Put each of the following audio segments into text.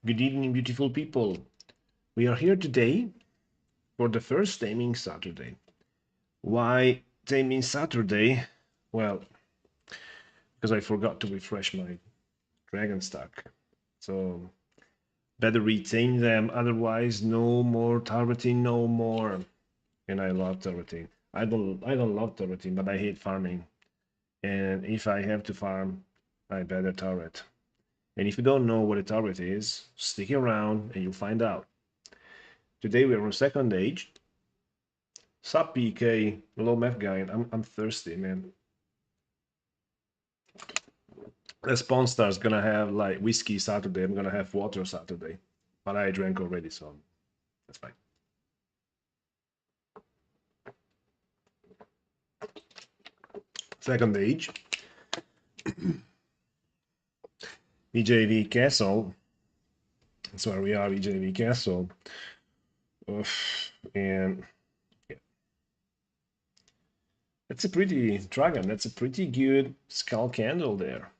Good evening, beautiful people. We are here today for the first Taming Saturday. Why Taming Saturday? Well, because I forgot to refresh my dragon stack. So better retain them, otherwise no more turreting, no more. And I love turreting. I don't love turreting, but I hate farming. And if I have to farm, I better turret. And if you don't know what a turret is, stick around and you'll find out. Today we are on second age. Sup PK, hello meth guy. I'm thirsty, man. The Spawn Star's gonna have like whiskey Saturday. I'm gonna have water Saturday, but I drank already, so that's fine. Second age. EJV Castle. That's where we are, EJV Castle. And yeah. That's a pretty dragon. That's a pretty good skull candle there.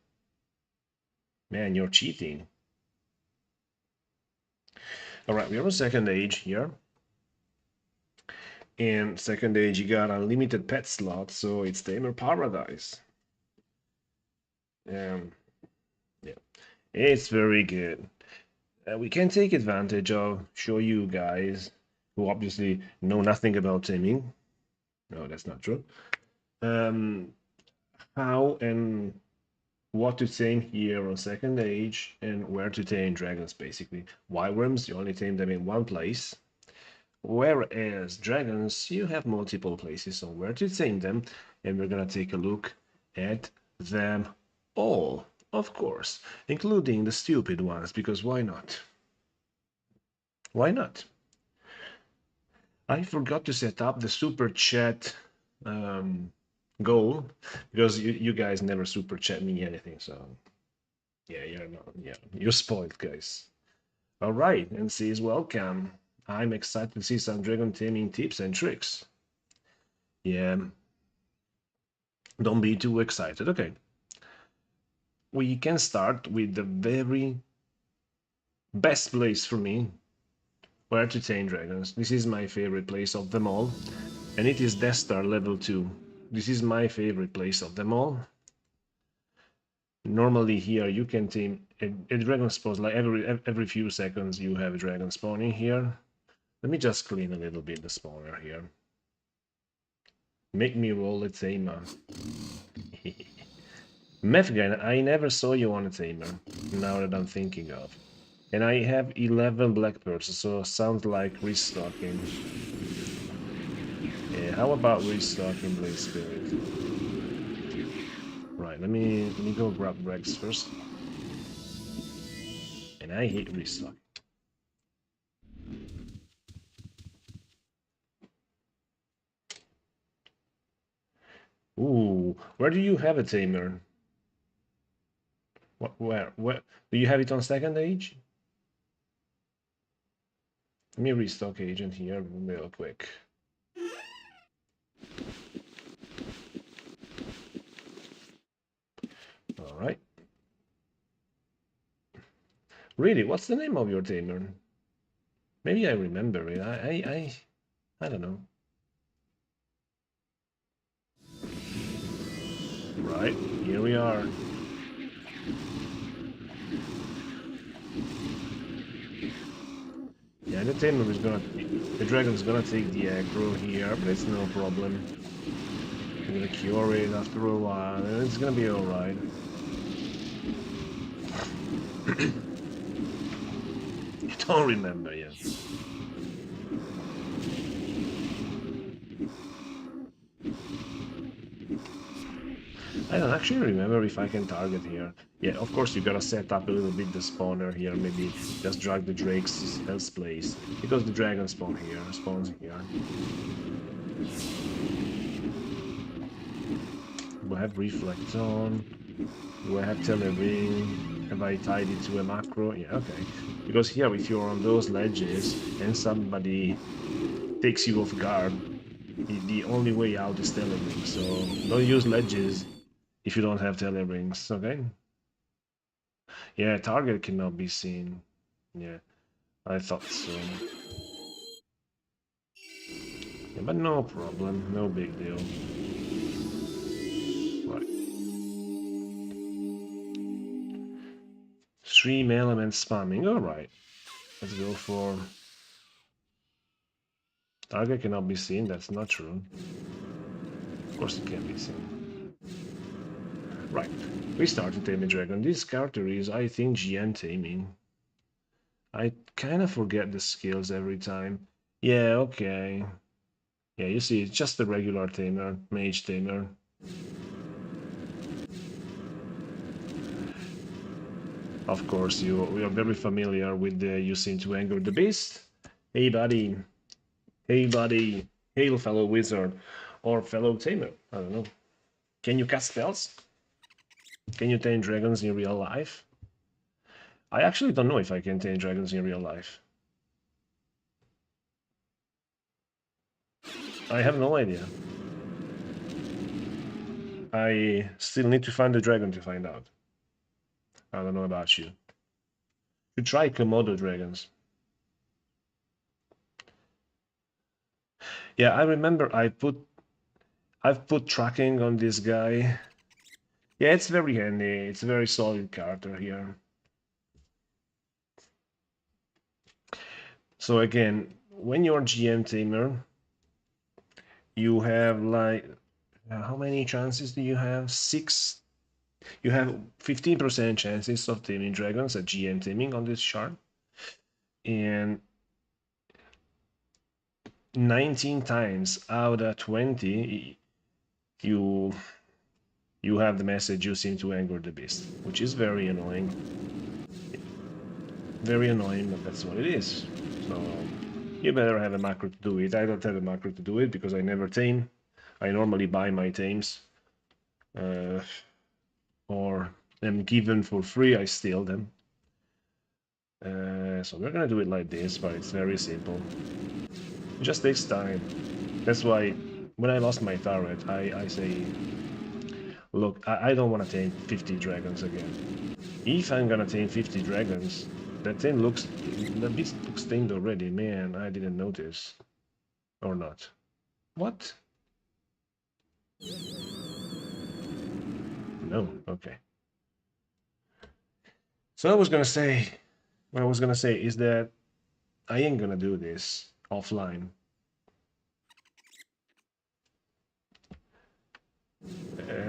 Man, you're cheating. All right, we are on second age here. And second age, you got unlimited pet slots, so it's Tamer Paradise. Yeah, it's very good. We can take advantage of, show you guys who obviously know nothing about taming. No, that's not true. How and what to tame here on second age and where to tame dragons, basically. Wyrms, you only tame them in one place. Whereas dragons, you have multiple places on where to tame them, and we're gonna take a look at them all, of course, including the stupid ones, because why not? Why not? I forgot to set up the super chat goal because you guys never super chat me anything, so yeah, you're spoiled, guys. All right, and is welcome. I'm excited to see some dragon taming tips and tricks. Yeah, don't be too excited. Okay, we can start with the very best place for me where to tame dragons. This is my favorite place of them all, and it is Death Star level 2. This is my favorite place of them all. Normally here you can tame a dragon spawn, like every few seconds you have a dragon spawning here. Let me just clean a little bit the spawner here. Make me roll a tamer. Meth guy, I never saw you on a tamer, now that I'm thinking of. And I have 11 black pearls, so sounds like restocking. Yeah, how about restocking Blade Spirit? Right, let me go grab Rex first. And I hate restocking. Ooh, where do you have a tamer? Where do you have it on second age? Let me restock agent here real quick. All right. Really, what's the name of your tamer? Maybe I remember it. I don't know. Right, here we are. Yeah, the tamer is gonna, the dragon's gonna take the aggro here, but it's no problem. I'm gonna cure it after a while, and it's gonna be alright. You don't remember yet. I don't actually remember if I can target here. Yeah, of course you gotta set up a little bit the spawner here, maybe just drag the drakes else place, because the dragon spawns here. Do I have reflect on? Do I have telering? Have I tied it to a macro? Yeah, okay. Because here, if you're on those ledges and somebody takes you off guard, the only way out is telering. So don't use ledges if you don't have telerings, okay? Yeah, target cannot be seen. Yeah, I thought so. Yeah, but no problem, no big deal. Right. Stream element spamming, alright. Let's go for... Target cannot be seen, that's not true. Of course it can be seen. Right, we started Taming Dragon. This character is, I think, GM Taming. I kind of forget the skills every time. Yeah, okay. Yeah, you see, it's just a regular tamer, mage tamer. Of course, we are very familiar with the "you seem to anger the beast." Hey, buddy. Hey, buddy. Hail, fellow wizard. Or fellow tamer. I don't know. Can you cast spells? Can you tame dragons in real life? I actually don't know if I can tame dragons in real life. I have no idea. I still need to find the dragon to find out. I don't know about you. You try Komodo dragons. Yeah, I remember I've put tracking on this guy. Yeah, it's very handy. It's a very solid character here. So again, when you're GM tamer, you have like how many chances do you have? 6. You have 15% chances of taming dragons at GM taming on this chart, and 19 times out of 20 you have the message "you seem to anger the beast," which is very annoying. Very annoying, but that's what it is. So you better have a macro to do it. I don't have a macro to do it because I never tame. I normally buy my tames, or them given for free. I steal them. So we're gonna do it like this, but it's very simple. It just takes time. That's why when I lost my turret, I say, look, I don't want to tame 50 dragons again. If I'm gonna tame 50 dragons, that beast looks tamed already. Man, I didn't notice. Or not. What? No, okay. So what I was gonna say is that I ain't gonna do this offline.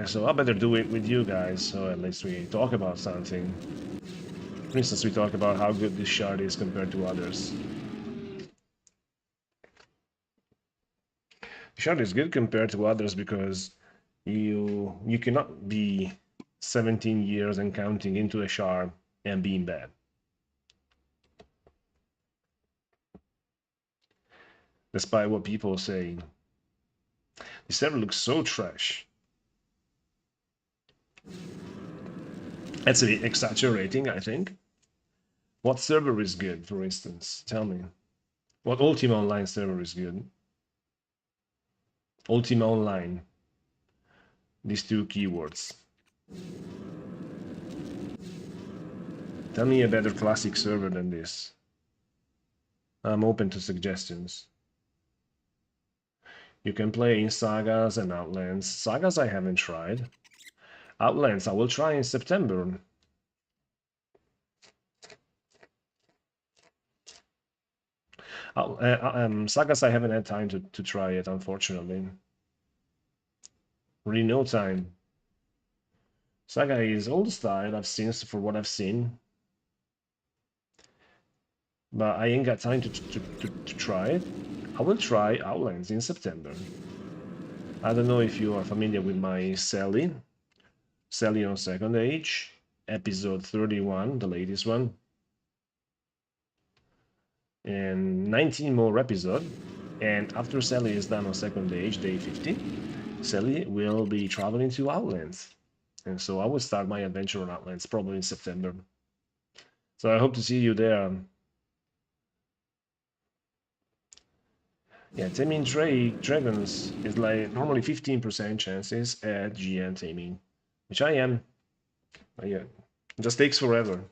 So I better do it with you guys, so at least we talk about something. For instance, we talk about how good this shard is compared to others. The shard is good compared to others because you cannot be 17 years and counting into a shard and being bad. Despite what people say. The server looks so trash. That's a bit exaggerating, I think. What server is good, for instance? Tell me. What Ultima Online server is good? Ultima Online. These two keywords. Tell me a better classic server than this. I'm open to suggestions. You can play in Sagas and Outlands. Sagas I haven't tried. Outlands I will try in September. Sagas I haven't had time to try it, unfortunately. Really no time. Saga is old style, I've seen for what I've seen. But I ain't got time to try it. I will try Outlands in September. I don't know if you are familiar with my Sally. Sally on Second Age, episode 31, the latest one. And 19 more episodes. And after Sally is done on Second Age, day 50, Sally will be traveling to Outlands. And so I will start my adventure on Outlands probably in September. So I hope to see you there. Yeah, taming dragons is like normally 15% chances at GN taming, which I am. Yeah, it just takes forever.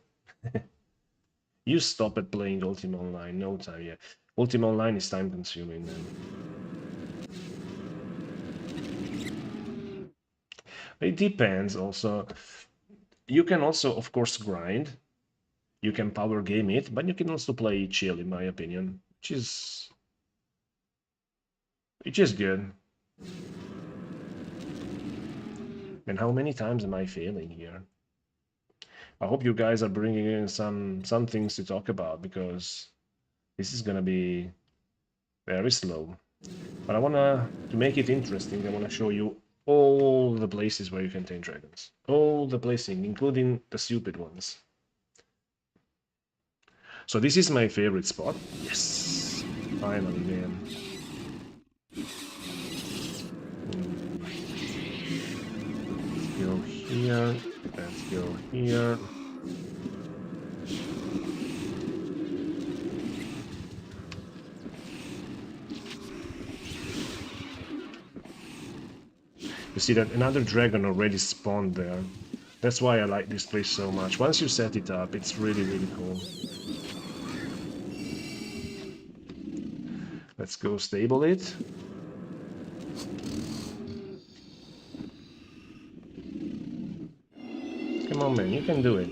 You stop at playing Ultima Online, no time yet. Ultima Online is time consuming, man. It depends also. You can also, of course, grind. You can power game it, but you can also play chill, in my opinion, which is good. And how many times am I failing here? I hope you guys are bringing in some things to talk about, because this is gonna be very slow. But I wanna, to make it interesting, I wanna show you all the places where you can tame dragons. All the places, including the stupid ones. So this is my favorite spot. Yes! Finally, man. Let's go here. Let's go here. You see that another dragon already spawned there. That's why I like this place so much. Once you set it up, it's really, really cool. Let's go stable it. Come on, man, you can do it.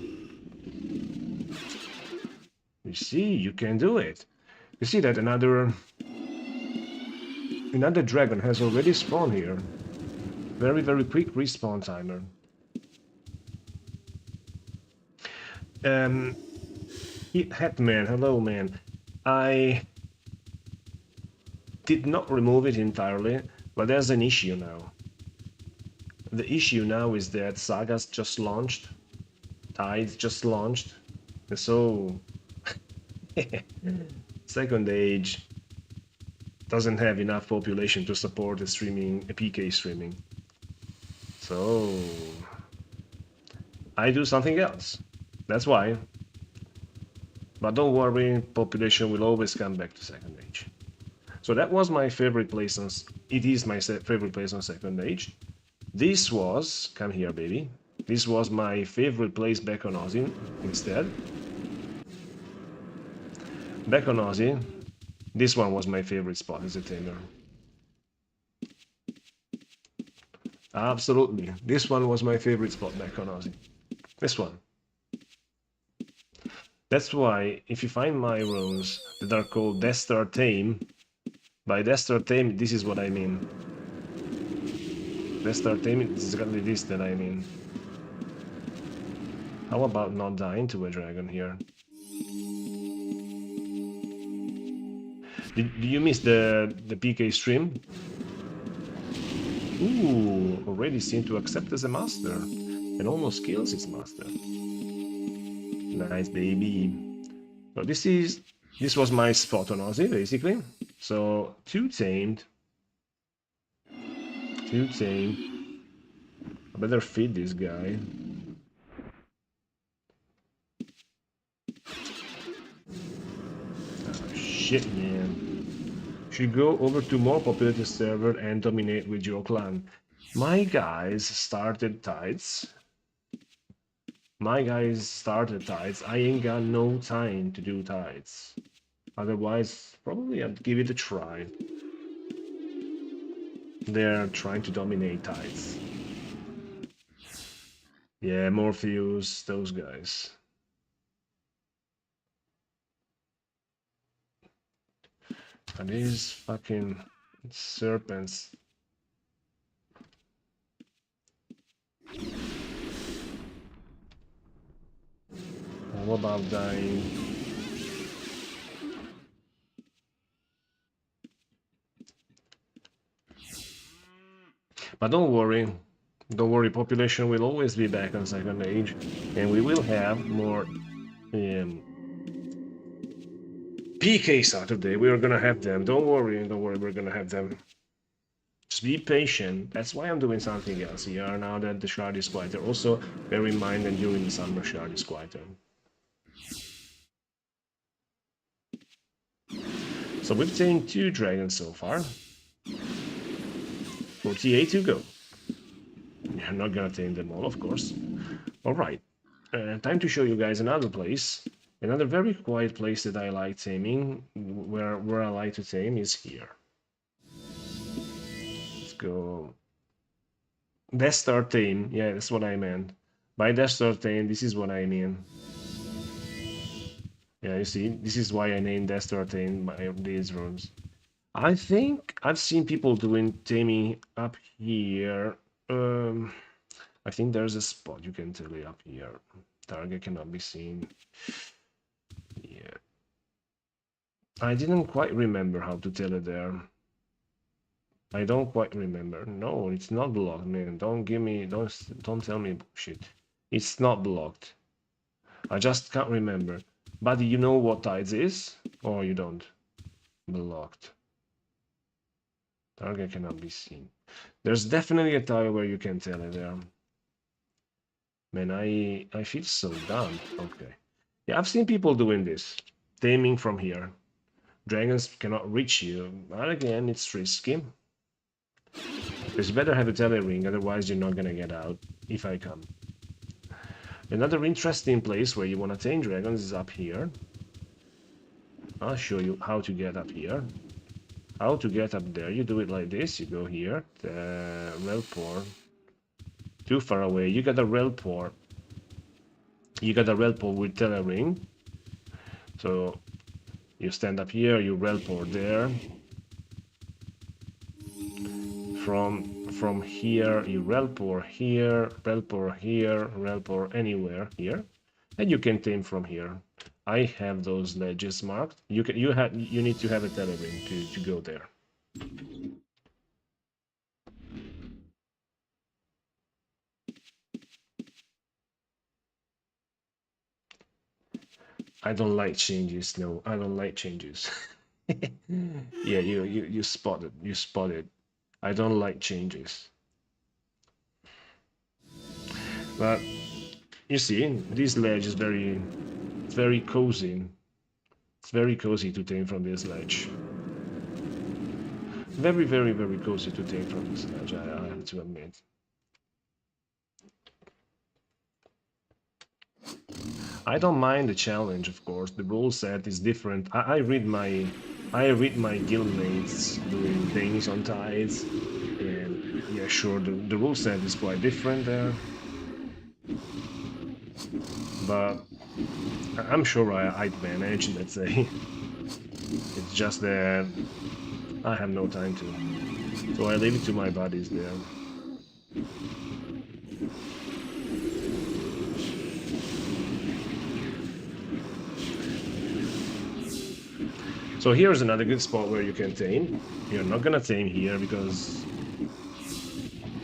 You see, you can do it. You see that another dragon has already spawned here. Very, very quick respawn timer. Hetman, hello, man. I did not remove it entirely, but there's an issue now. The issue now is that Saga's just launched, Tides just launched, and so Second Age doesn't have enough population to support a PK streaming. So I do something else. That's why. But don't worry, population will always come back to Second Age. So that was my favorite place on... It is my favorite place on Second Age. This was... Come here, baby. This was my favorite place back on Aussie instead. Back on Aussie, this one was my favorite spot as a tamer. Absolutely. This one was my favorite spot back on Aussie. This one. That's why, if you find my runes that are called Destar Tame, by Destar Tame, this is what I mean. Destar Tame is exactly this that I mean. How about not dying to a dragon here? Did you miss the PK stream? Ooh, already seemed to accept as a master, and almost kills his master. Nice, baby. So this was my spot on Aussie, basically. So two tamed. I better feed this guy. Oh, shit, man. Should go over to more populated server and dominate with your clan. My guys started Tides. I ain't got no time to do Tides. Otherwise, probably I'd give it a try. They're trying to dominate Tides. Yeah, Morpheus, those guys. And these fucking serpents. How about dying? But don't worry, population will always be back on Second Age, and we will have more PK Saturday. We are gonna have them. Don't worry, we're gonna have them. Just be patient. That's why I'm doing something else here now that the shard is quieter. Also, bear in mind that during the summer shard is quieter. So we've tamed 2 dragons so far. 48 to go. I'm not gonna tame them all, of course. Alright, time to show you guys another place. Another very quiet place that I like taming, where I like to tame, is here. Let's go. Death Star tame. Yeah, that's what I meant. By Death Star tame, this is what I mean. Yeah, you see, this is why I named Death Star tame these rooms. I think I've seen people doing taming up here. I think there's a spot you can tell it up here. Target cannot be seen. Yeah. I didn't quite remember how to tell it there. I don't quite remember. No, it's not blocked, man. Don't tell me bullshit. It's not blocked. I just can't remember. But you know what tides is? Or you don't? Blocked. Target cannot be seen. There's definitely a tile where you can tell it there. Man, I feel so dumb. Okay. Yeah, I've seen people doing this. Taming from here. Dragons cannot reach you. But again, it's risky. It's better have a tele ring, otherwise you're not gonna get out if I come. Another interesting place where you wanna tame dragons is up here. I'll show you how to get up here. How to get up there. You do it like this. You go here. The rail port. Too far away. You got a rail port. You got a rail port with tele ring. So you stand up here. You rail port there. From here, you rail port here, rail port here, rail port anywhere here, and you can tame from here. I have those ledges marked. You need to have a tele ring to go there. I don't like changes. No, I don't like changes. Yeah, you spotted. You spotted. I don't like changes. But you see, this ledge is very cozy. It's very cozy to tame from this ledge. Very, very, very cozy to tame from this ledge, I have to admit. I don't mind the challenge, of course. The rule set is different. I read my guildmates doing things on tides, and yeah, sure, the rule set is quite different there. But I'm sure I'd manage, let's say. It's just that I have no time to. So I leave it to my buddies there. So here's another good spot where you can tame. You're not gonna tame here because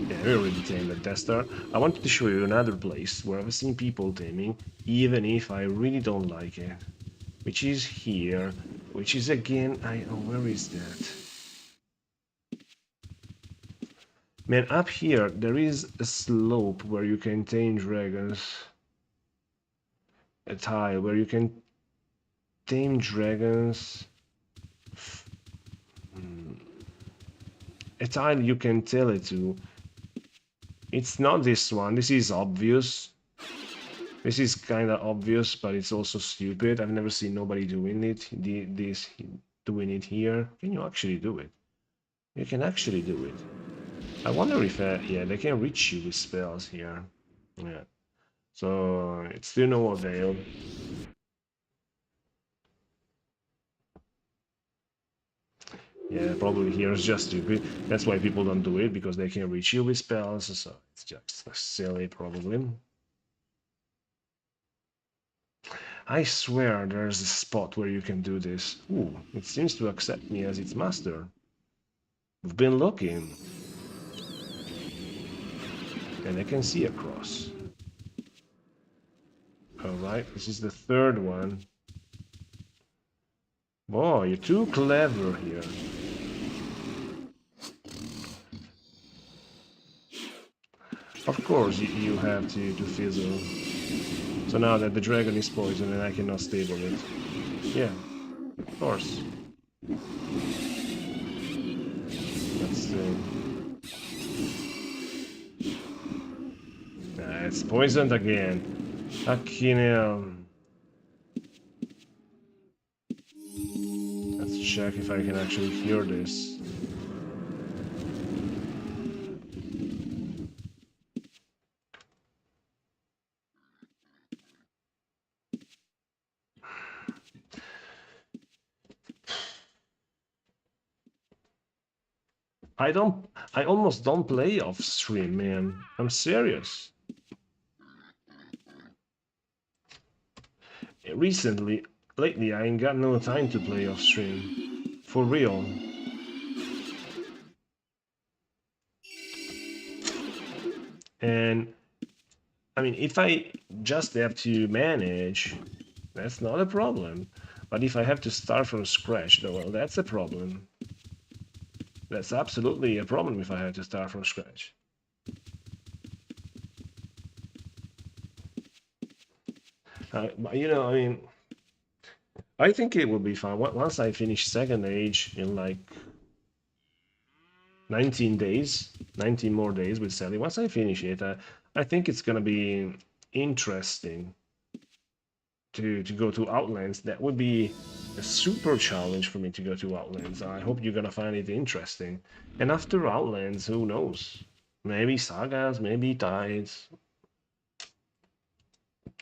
yeah, we already tamed at Death Star. I wanted to show you another place where I've seen people taming, even if I really don't like it. Which is here, which is again, where is that? Man, up here there is a slope where you can tame dragons. A tile where you can tame dragons. A tile you can tell it to. It's not this one. This is obvious. This is kind of obvious, but it's also stupid. I've never seen nobody doing it. Doing it here. Can you actually do it? You can actually do it. I wonder if yeah, they can reach you with spells here. Yeah. So it's still no avail. Yeah, probably here is just stupid. That's why people don't do it, because they can reach you with spells, so it's just silly, probably. I swear there's a spot where you can do this. Ooh, it seems to accept me as its master. We've been looking. And I can see across. Alright, this is the third one. Oh, you're too clever here. Of course, you have to fizzle. So now that the dragon is poisoned and I cannot stable it. Yeah, of course. Let's see. It's poisoned again. Fucking hell. check if I can actually hear this. I almost don't play off stream, man. I'm serious. Lately, I ain't got no time to play off stream. For real. And I mean, if I just have to manage, that's not a problem. But if I have to start from scratch, well, that's a problem. That's absolutely a problem if I have to start from scratch. You know, I mean, I think it will be fun. Once I finish second age in like 19 days, 19 more days with Sally, once I finish it, I think it's gonna be interesting to go to Outlands. That would be a super challenge for me to go to Outlands. I hope you're gonna find it interesting. And after Outlands, who knows? Maybe Sagas, maybe Tides.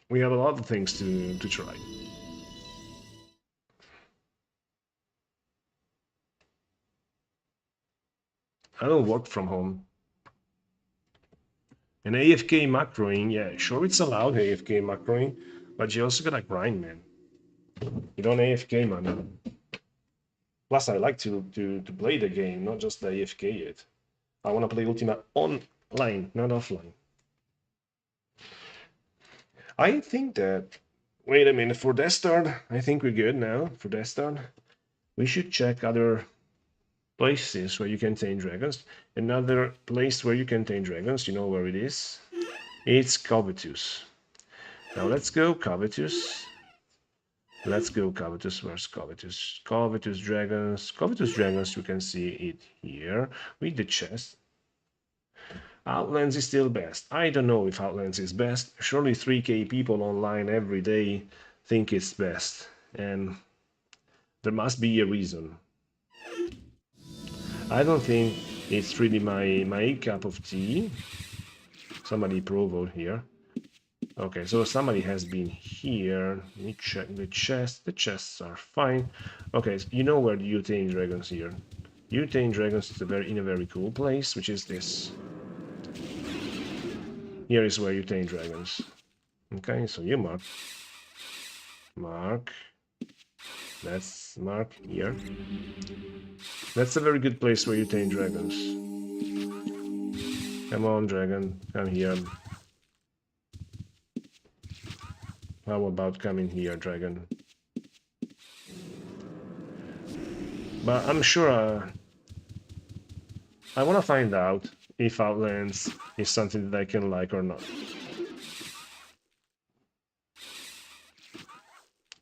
We have a lot of things to try. I don't work from home. And AFK macroing, yeah, sure it's allowed AFK macroing, but you also gotta grind, man. You don't AFK, man. Plus, I like to play the game, not just the AFK it. I want to play Ultima Online, not offline. I think that... Wait a minute, for Death Star, I think we're good now. For Death Star, we should check other places where you can tame dragons. Another place where you can tame dragons, you know where it is? It's Covetous. Now let's go Covetous. Let's go Covetous. Where's Covetous? Covetous dragons. Covetous dragons, you can see it here with the chest. Outlands is still best. I don't know if Outlands is best. Surely 3k people online every day think it's best. And there must be a reason. I don't think it's really my cup of tea. Somebody provoked here. Okay, so somebody has been here. Let me check the chest. The chests are fine. Okay, so you know where you tame dragons here. You tame dragons in a very cool place, which is this. Here is where you tame dragons. Okay, so you mark. Mark. Let's mark here. That's a very good place where you tame dragons. Come on, dragon. Come here. How about coming here, dragon? But I'm sure I want to find out if Outlands is something that I can like or not.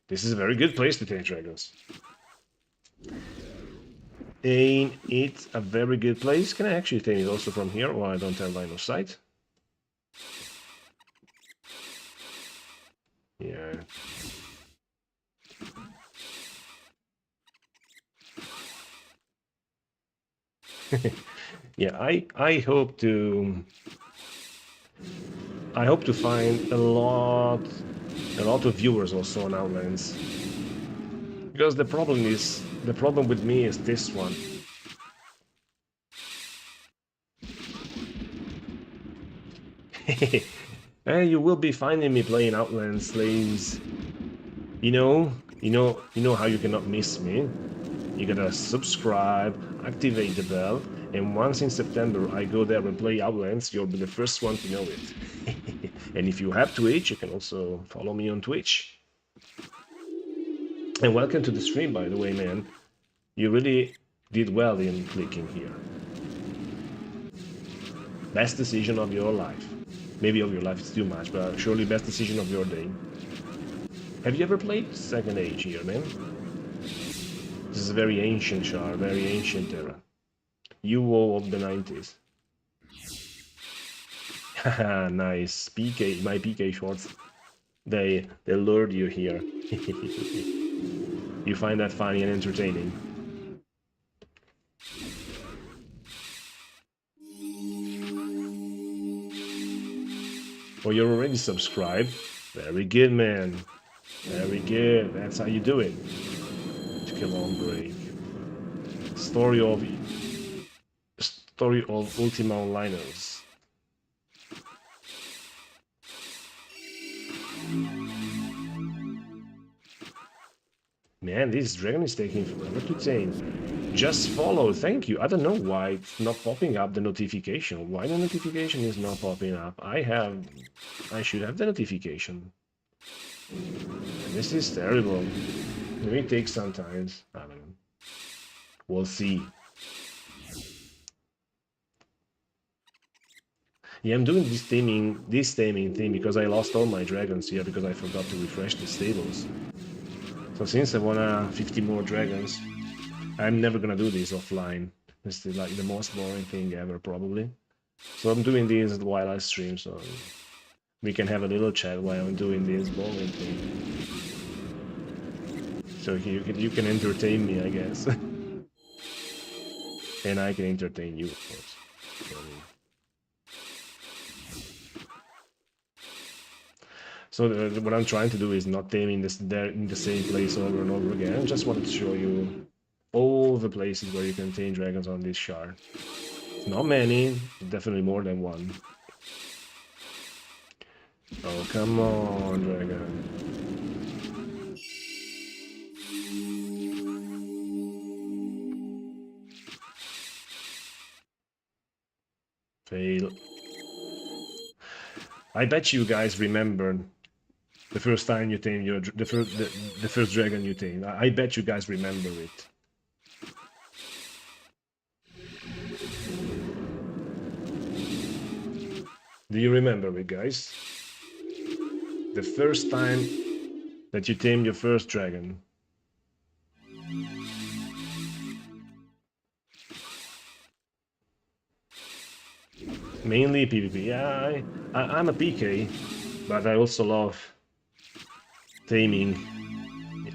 This is a very good place to tame dragons. Ain't it a very good place? Can I actually tame it also from here? Well, I don't have line of sight. Yeah. Yeah, I hope to find a lot of viewers also on Outlands. Because the problem with me is this one. You will be finding me playing Outlands, slaves. You know how you cannot miss me. You gotta subscribe, activate the bell, and once in September I go there and play Outlands, you'll be the first one to know it. And if you have Twitch, you can also follow me on Twitch. And welcome to the stream, by the way, man. You really did well in clicking here. Best decision of your life. Maybe of your life is too much, but surely best decision of your day. Have you ever played Second Age here, man? This is a very ancient char, very ancient era. UO of the 90s. Haha, nice. PK, my PK shorts. They lured you here. You find that funny and entertaining. Oh, you're already subscribed? Very good, man. Very good. That's how you do it. Take a long break. Story of Ultima Onliners. Man, this dragon is taking forever to tame. Just follow, thank you. I don't know why it's not popping up the notification. Why the notification is not popping up? I should have the notification. This is terrible. Maybe it takes some time. I don't know. We'll see. Yeah, I'm doing this taming thing because I lost all my dragons here because I forgot to refresh the stables. So since I wanna 50 more dragons, I'm never gonna do this offline. This is like the most boring thing ever, probably. So I'm doing this while I stream, so we can have a little chat while I'm doing this boring thing. So you can entertain me, I guess. And I can entertain you, of course. So what I'm trying to do is not taming this there in the same place over and over again. I just wanted to show you all the places where you can tame dragons on this shard. Not many, definitely more than one. Oh, come on, dragon. Fail. I bet you guys remember the first time you tamed the first dragon you tamed. I bet you guys remember it. Do you remember it, guys? The first time that you tamed your first dragon. Mainly PvP. Yeah, I'm a PK, but I also love taming.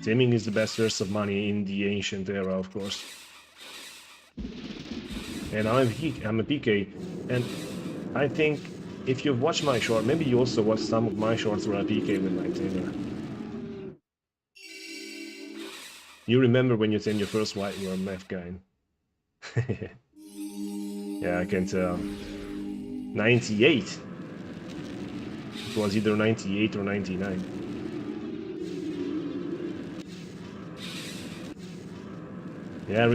Taming is the best source of money in the ancient era, of course. And I'm a PK, and I think if you've watched my short, maybe you also watched some of my shorts where I PK with my tamer. You remember when you tamed your first white worm, Mefgine? Yeah, I can tell. 98. It was either 98 or 99. Yeah, I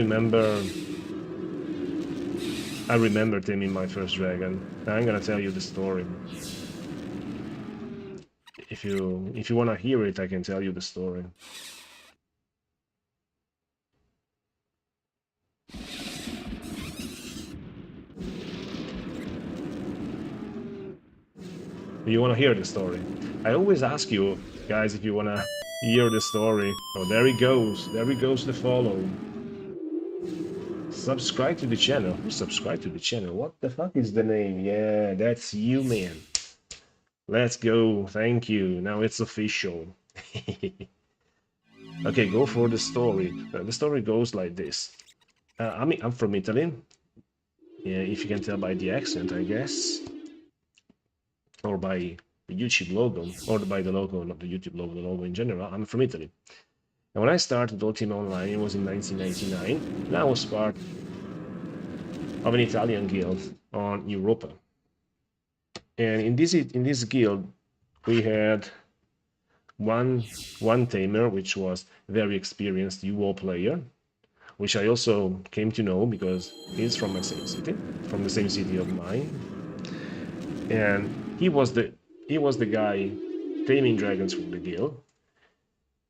remember taming my first dragon. I'm gonna tell you the story. If you wanna hear it, I can tell you the story. You wanna hear the story? I always ask you guys if you wanna hear the story. Oh, there he goes. There he goes, the follow. Subscribe to the channel. Who subscribed to the channel? What the fuck is the name? Yeah, that's you, man. Let's go. Thank you. Now it's official. Okay, go for the story. The story goes like this. I'm from Italy. Yeah, if you can tell by the accent, I guess. Or by the YouTube logo. Or by the logo, not the YouTube logo, the logo in general. I'm from Italy. And when I started Ultima Online, it was in 1999. And I was part of an Italian guild on Europa. And in this guild, we had one tamer, which was very experienced UO player, which I also came to know because he's from my same city, from the same city of mine. And he was the guy taming dragons for the guild.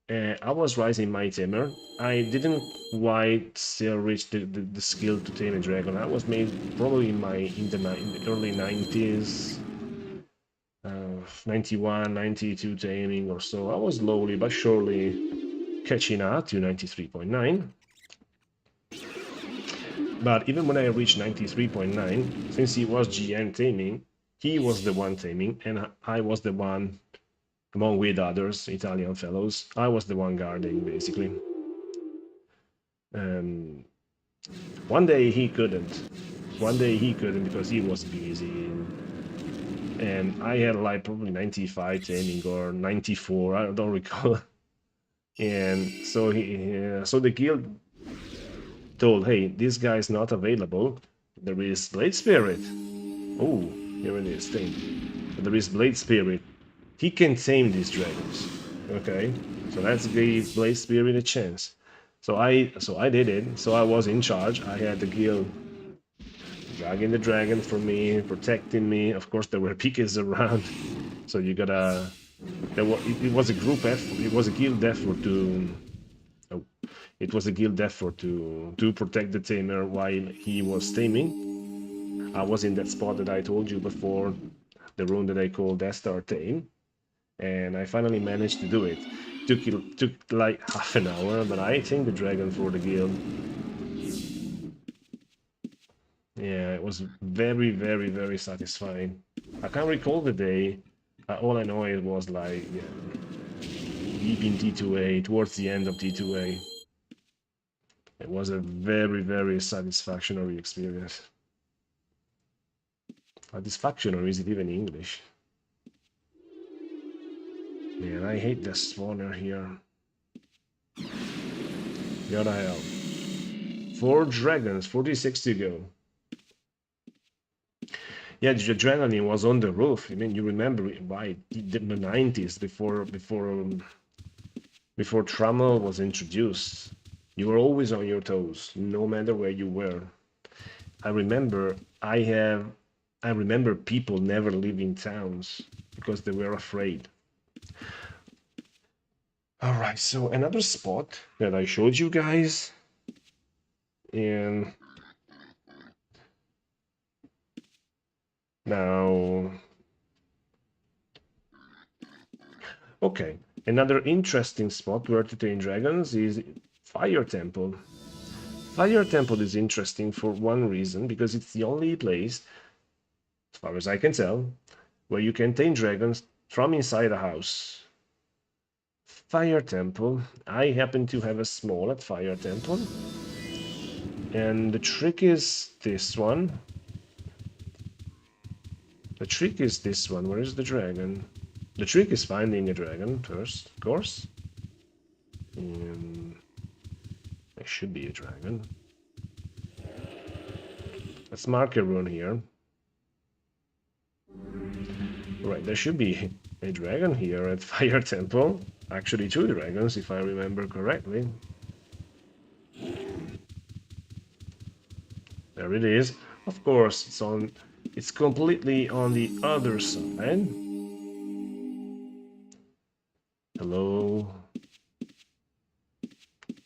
I was rising my tamer. I didn't quite still reach the skill to tame a dragon. I was made probably in the early 90s, 91, 92 taming or so. I was slowly but surely catching up to 93.9. But even when I reached 93.9, since he was GM taming, he was the one taming, and I was the one, along with others, Italian fellows, I was the one guarding, basically. One day he couldn't. One day he couldn't because he was busy. and I had like probably 95 taming or 94, I don't recall. And so so the guild told, hey, this guy is not available. There is Blade Spirit. Oh, here it is, tame. There is Blade Spirit. He can tame these dragons. Okay, so let's give Blade Spirit a chance. So I did it. So I was in charge. I had the guild dragging the dragon for me, protecting me. Of course, there were PKs around, so you gotta. It was a group effort. It was a guild effort to. Oh, it was a guild effort to protect the tamer while he was taming. I was in that spot that I told you before, the room that I called Death Star Tame, and I finally managed to do it. Took like half an hour, but I tamed the dragon for the guild. Yeah, it was very, very, very satisfying. I can't recall the day. All I know it was like deep in T2A, towards the end of T2A. It was a very, very satisfactory experience. Satisfactory, is it even English? Man, I hate the spawner here. Gotta help. 4 dragons, 46 to go. Yeah, the adrenaline was on the roof. I mean, you remember why the 90s before trauma was introduced. You were always on your toes, no matter where you were. I remember people never leaving towns because they were afraid. All right, so another spot that I showed you guys, and now, okay, another interesting spot where to tame dragons is Fire Temple. Fire Temple is interesting for one reason, because it's the only place, as far as I can tell, where you can tame dragons from inside a house. Fire Temple. I happen to have a small at Fire Temple. And the trick is this one. The trick is this one. Where is the dragon? The trick is finding a dragon first, of course. And there should be a dragon. Let's mark a rune here. Right, there should be a dragon here at Fire Temple. Actually, 2 dragons, if I remember correctly. There it is. Of course, it's completely on the other side. Hello.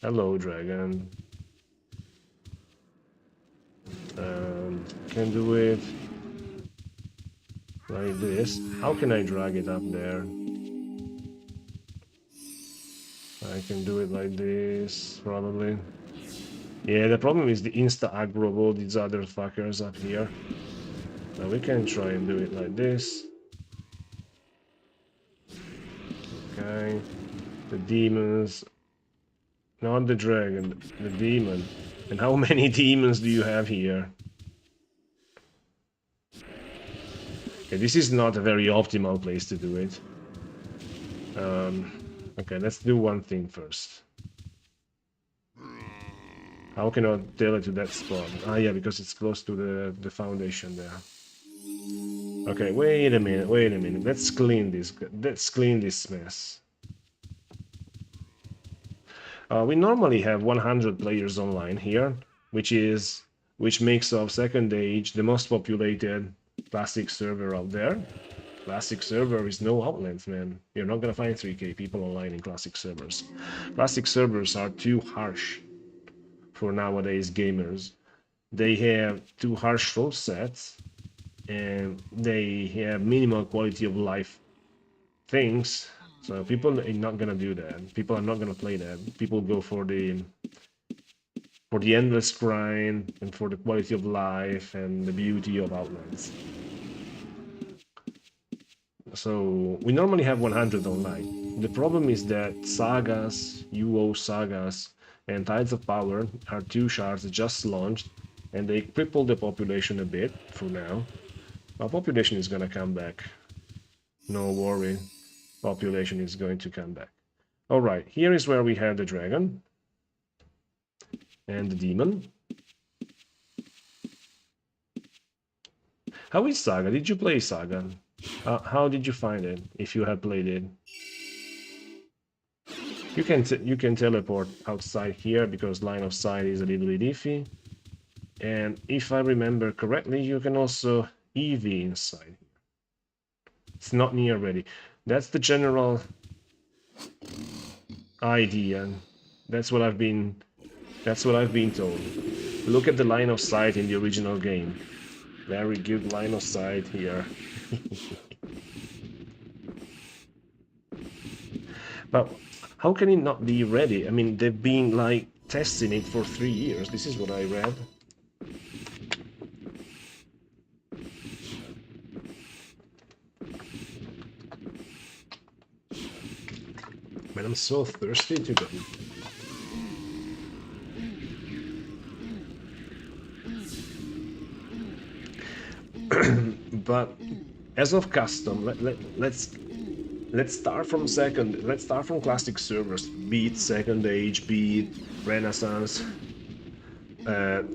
Hello, dragon. Can do it like this. How can I drag it up there? I can do it like this, probably. Yeah, the problem is the insta aggro of all these other fuckers up here. Now we can try and do it like this. Okay. The demons. Not the dragon, the demon. And how many demons do you have here? Okay, this is not a very optimal place to do it. Okay, let's do one thing first. How can I tell it to that spot? Ah, yeah, because it's close to the foundation there. Okay, wait a minute, wait a minute. Let's clean this mess. We normally have 100 players online here, which makes of Second Age the most populated classic server out there. Classic server is no outlands, man. You're not gonna find 3K people online in classic servers. Classic servers are too harsh for nowadays gamers. They have too harsh rule sets, and they have minimal quality of life things. So people are not gonna do that. People are not gonna play that. People go for the endless grind and for the quality of life and the beauty of Outlands. So we normally have 100 online. The problem is that sagas, UO sagas, and Tides of Power are 2 shards just launched, and they cripple the population a bit for now. Our population is gonna come back. No worry. Population is going to come back. All right, here is where we have the dragon and the demon. How is Saga? Did you play Saga? How did you find it, if you have played it? You can teleport outside here because line of sight is a little bit iffy. And if I remember correctly, you can also EV inside. It's not near ready. That's the general idea. That's what I've been told. Look at the line of sight in the original game. Very good line of sight here. But how can it not be ready? I mean, they've been like testing it for 3 years. This is what I read. Man, I'm so thirsty to go. But as of custom, let's start from classic servers, be it Second Age, be it Renaissance, and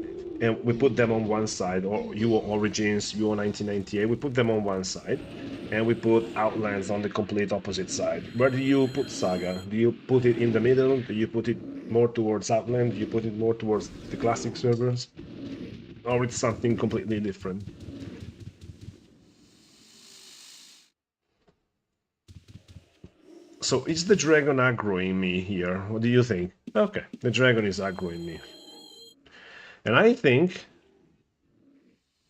we put them on one side, or UO Origins, UO 1998, we put them on one side, and we put Outlands on the complete opposite side. Where do you put Saga? Do you put it in the middle? Do you put it more towards Outland? Do you put it more towards the classic servers? Or it's something completely different? So is the dragon aggroing me here? What do you think? Okay, the dragon is aggroing me. And I think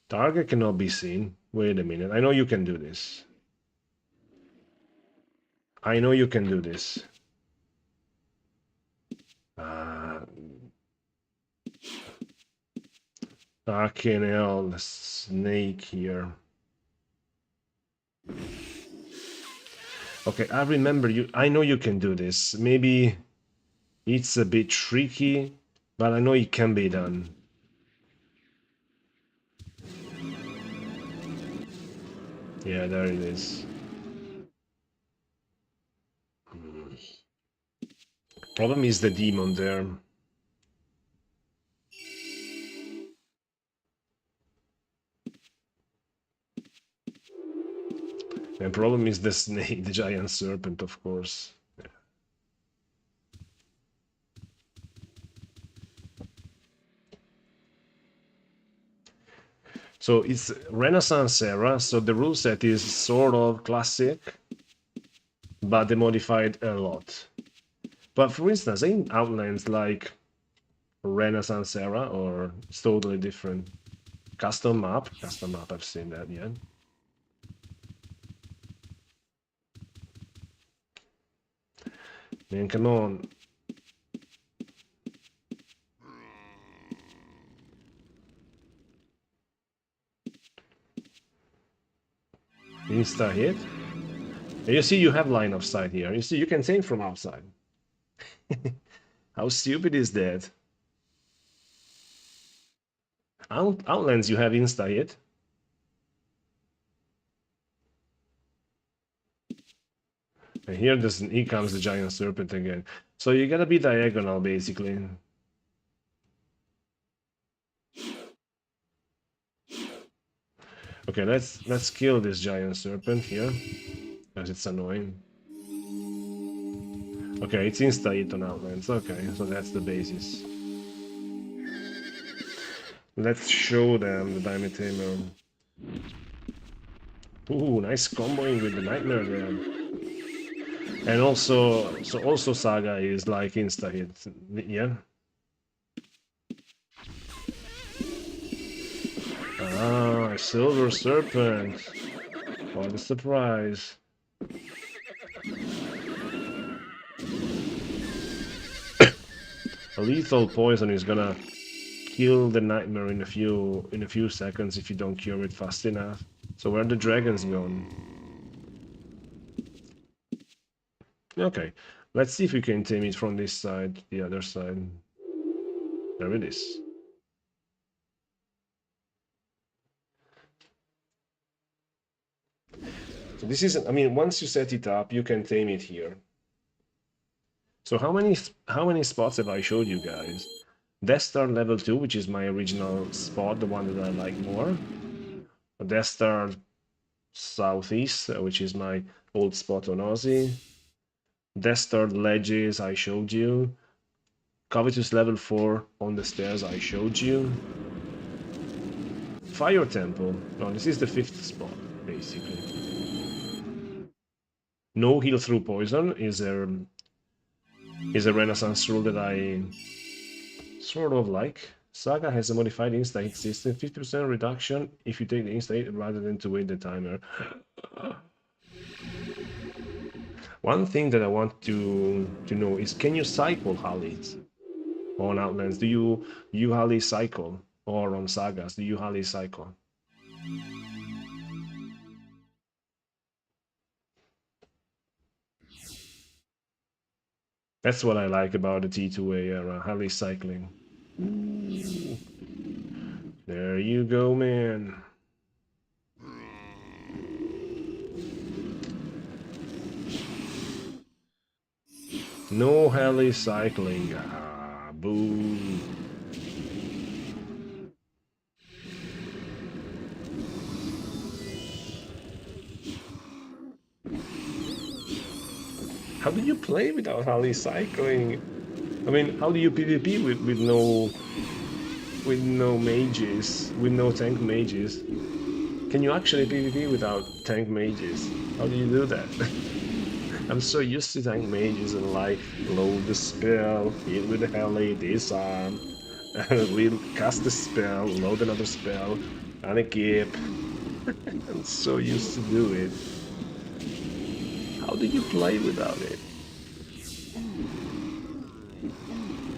target cannot be seen. Wait a minute. I know you can do this. I know you can do this. Fucking hell, the snake here. Okay, I remember you. I know you can do this. Maybe it's a bit tricky, but I know it can be done. Yeah, there it is. Problem is the demon there. And problem is the snake, the giant serpent, of course. Yeah. So it's Renaissance era, so the rule set is sort of classic, but they modified a lot. But for instance, in Outlands like Renaissance era, or it's totally different. Custom map, I've seen that, yeah. Man, come on. Insta hit. And you see, you have line of sight here. You see, you can tame from outside. How stupid is that? Outlands, you have insta hit. And here comes the giant serpent again. So you gotta be diagonal, basically. Okay, let's kill this giant serpent here, because it's annoying. Okay, it's insta-hit on Outlands. Okay, so that's the basis. Let's show them the Diamond Tamer. Ooh, nice comboing with the Nightmare there. And also, Saga is like insta-hit, yeah? Ah, a Silver Serpent. What a surprise. A lethal poison is gonna kill the Nightmare in a few seconds if you don't cure it fast enough. So where the dragons gone? Okay, let's see if we can tame it from this side, the other side. There it is. So this is, I mean, once you set it up, you can tame it here. So how many spots have I showed you guys? Death Star level 2, which is my original spot, the one that I like more. Death Star Southeast, which is my old spot on Aussie. Death Star Ledges, I showed you. Covetous level 4 on the stairs, I showed you. Fire Temple. No, this is the 5th spot, basically. No heal through poison is a Renaissance rule that I sort of like. Saga has a modified insta-hit system, 50% reduction if you take the insta-hit rather than to wait the timer. One thing that I want to know is, can you cycle Hallis on Outlands? Do you Hallis cycle? Or on Sagas, do you Hallis cycle? That's what I like about the T2A era, Hallis cycling. Ooh. There you go, man. No heli cycling. Ah, boo. How do you play without heli cycling? I mean, how do you PvP with no mages, with no tank mages? Can you actually PvP without tank mages? How do you do that? I'm so used to tank mages and like load the spell, hit with the heli, disarm, we'll cast the spell, load another spell, and equip. I'm so used to do it. How do you play without it?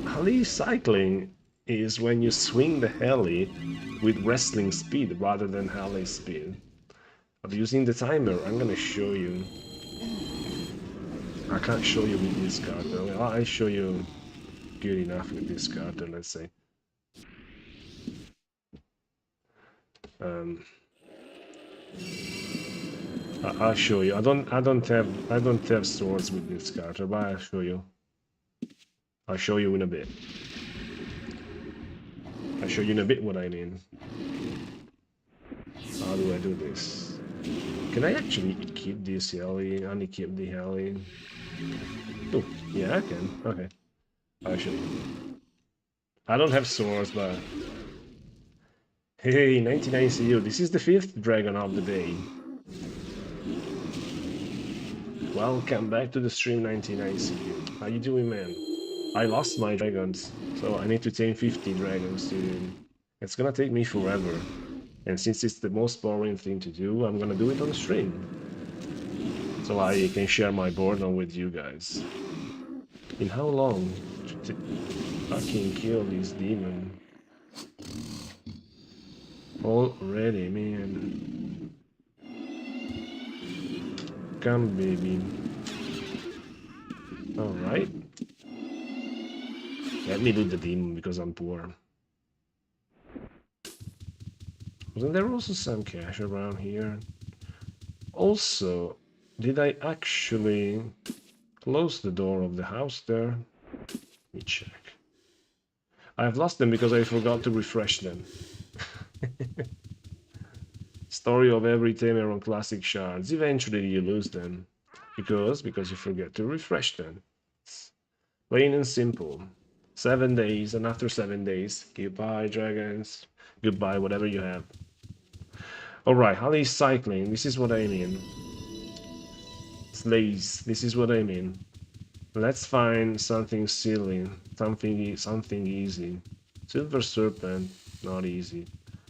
Heli cycling is when you swing the heli with wrestling speed rather than heli speed. But using the timer, I'm gonna show you. I can't show you with this card though. I'll show you good enough with this card, let's say. I'll show you. I don't have swords with this card, but I'll show you. I'll show you in a bit. I'll show you in a bit what I mean. How do I do this? Can I actually keep this heli? Unequip the heli? Oh, yeah, I can. Okay. I'll show you. I don't have swords, but... Hey, 99 CU. This is the 5th dragon of the day. Welcome back to the stream, 99 CU. How you doing, man? I lost my dragons, so I need to tame 50 dragons to... It's gonna take me forever. And since it's the most boring thing to do, I'm gonna do it on stream. So I can share my boredom with you guys. In how long to fucking kill this demon? Already, man. Come, baby. Alright. Let me loot the demon because I'm poor. Wasn't there also some cash around here? Also, did I actually close the door of the house there? Let me check. I've lost them because I forgot to refresh them. Story of every tamer on classic shards. Eventually you lose them. Because you forget to refresh them. It's plain and simple. 7 days, and after 7 days, goodbye dragons. Goodbye whatever you have. Alright, heli cycling, this is what I mean. Slays, this is what I mean. Let's find something silly, something easy. Silver Serpent, not easy.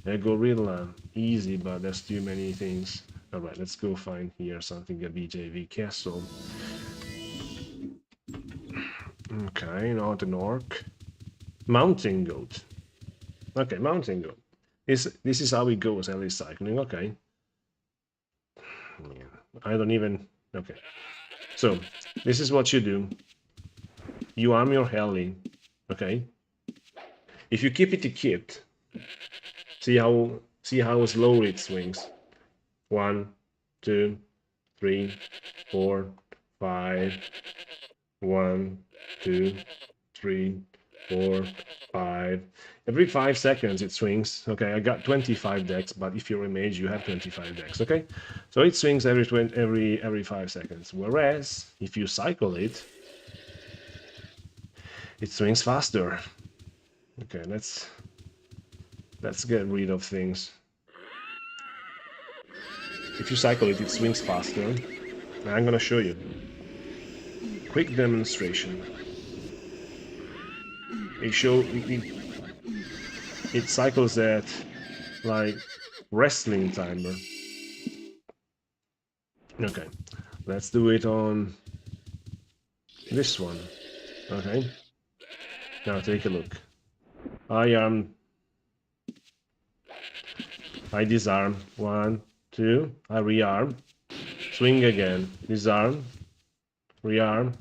A gorilla, easy, but there's too many things. Alright, let's go find here something, a BJV castle. Okay, not an orc. Mountain goat. Okay, mountain goat. This is how it goes, heli cycling, okay. Yeah, I don't even... Okay. So, this is what you do. You arm your heli, okay? If you keep it equipped, see how slow it swings. 1, 2, 3, 4, 5. 1, 2, 3, 4, 5. Every 5 seconds it swings. Okay, I got 25 decks, but if you're a mage, you have 25 decks. Okay, so it swings every 5 seconds. Whereas if you cycle it, it swings faster. Okay, let's get rid of things. If you cycle it, it swings faster. And I'm gonna show you. Quick demonstration. It cycles at like wrestling timer. Okay, let's do it on this one. Okay, now take a look. I disarm. 1, 2. I rearm. Swing again. Disarm. Rearm.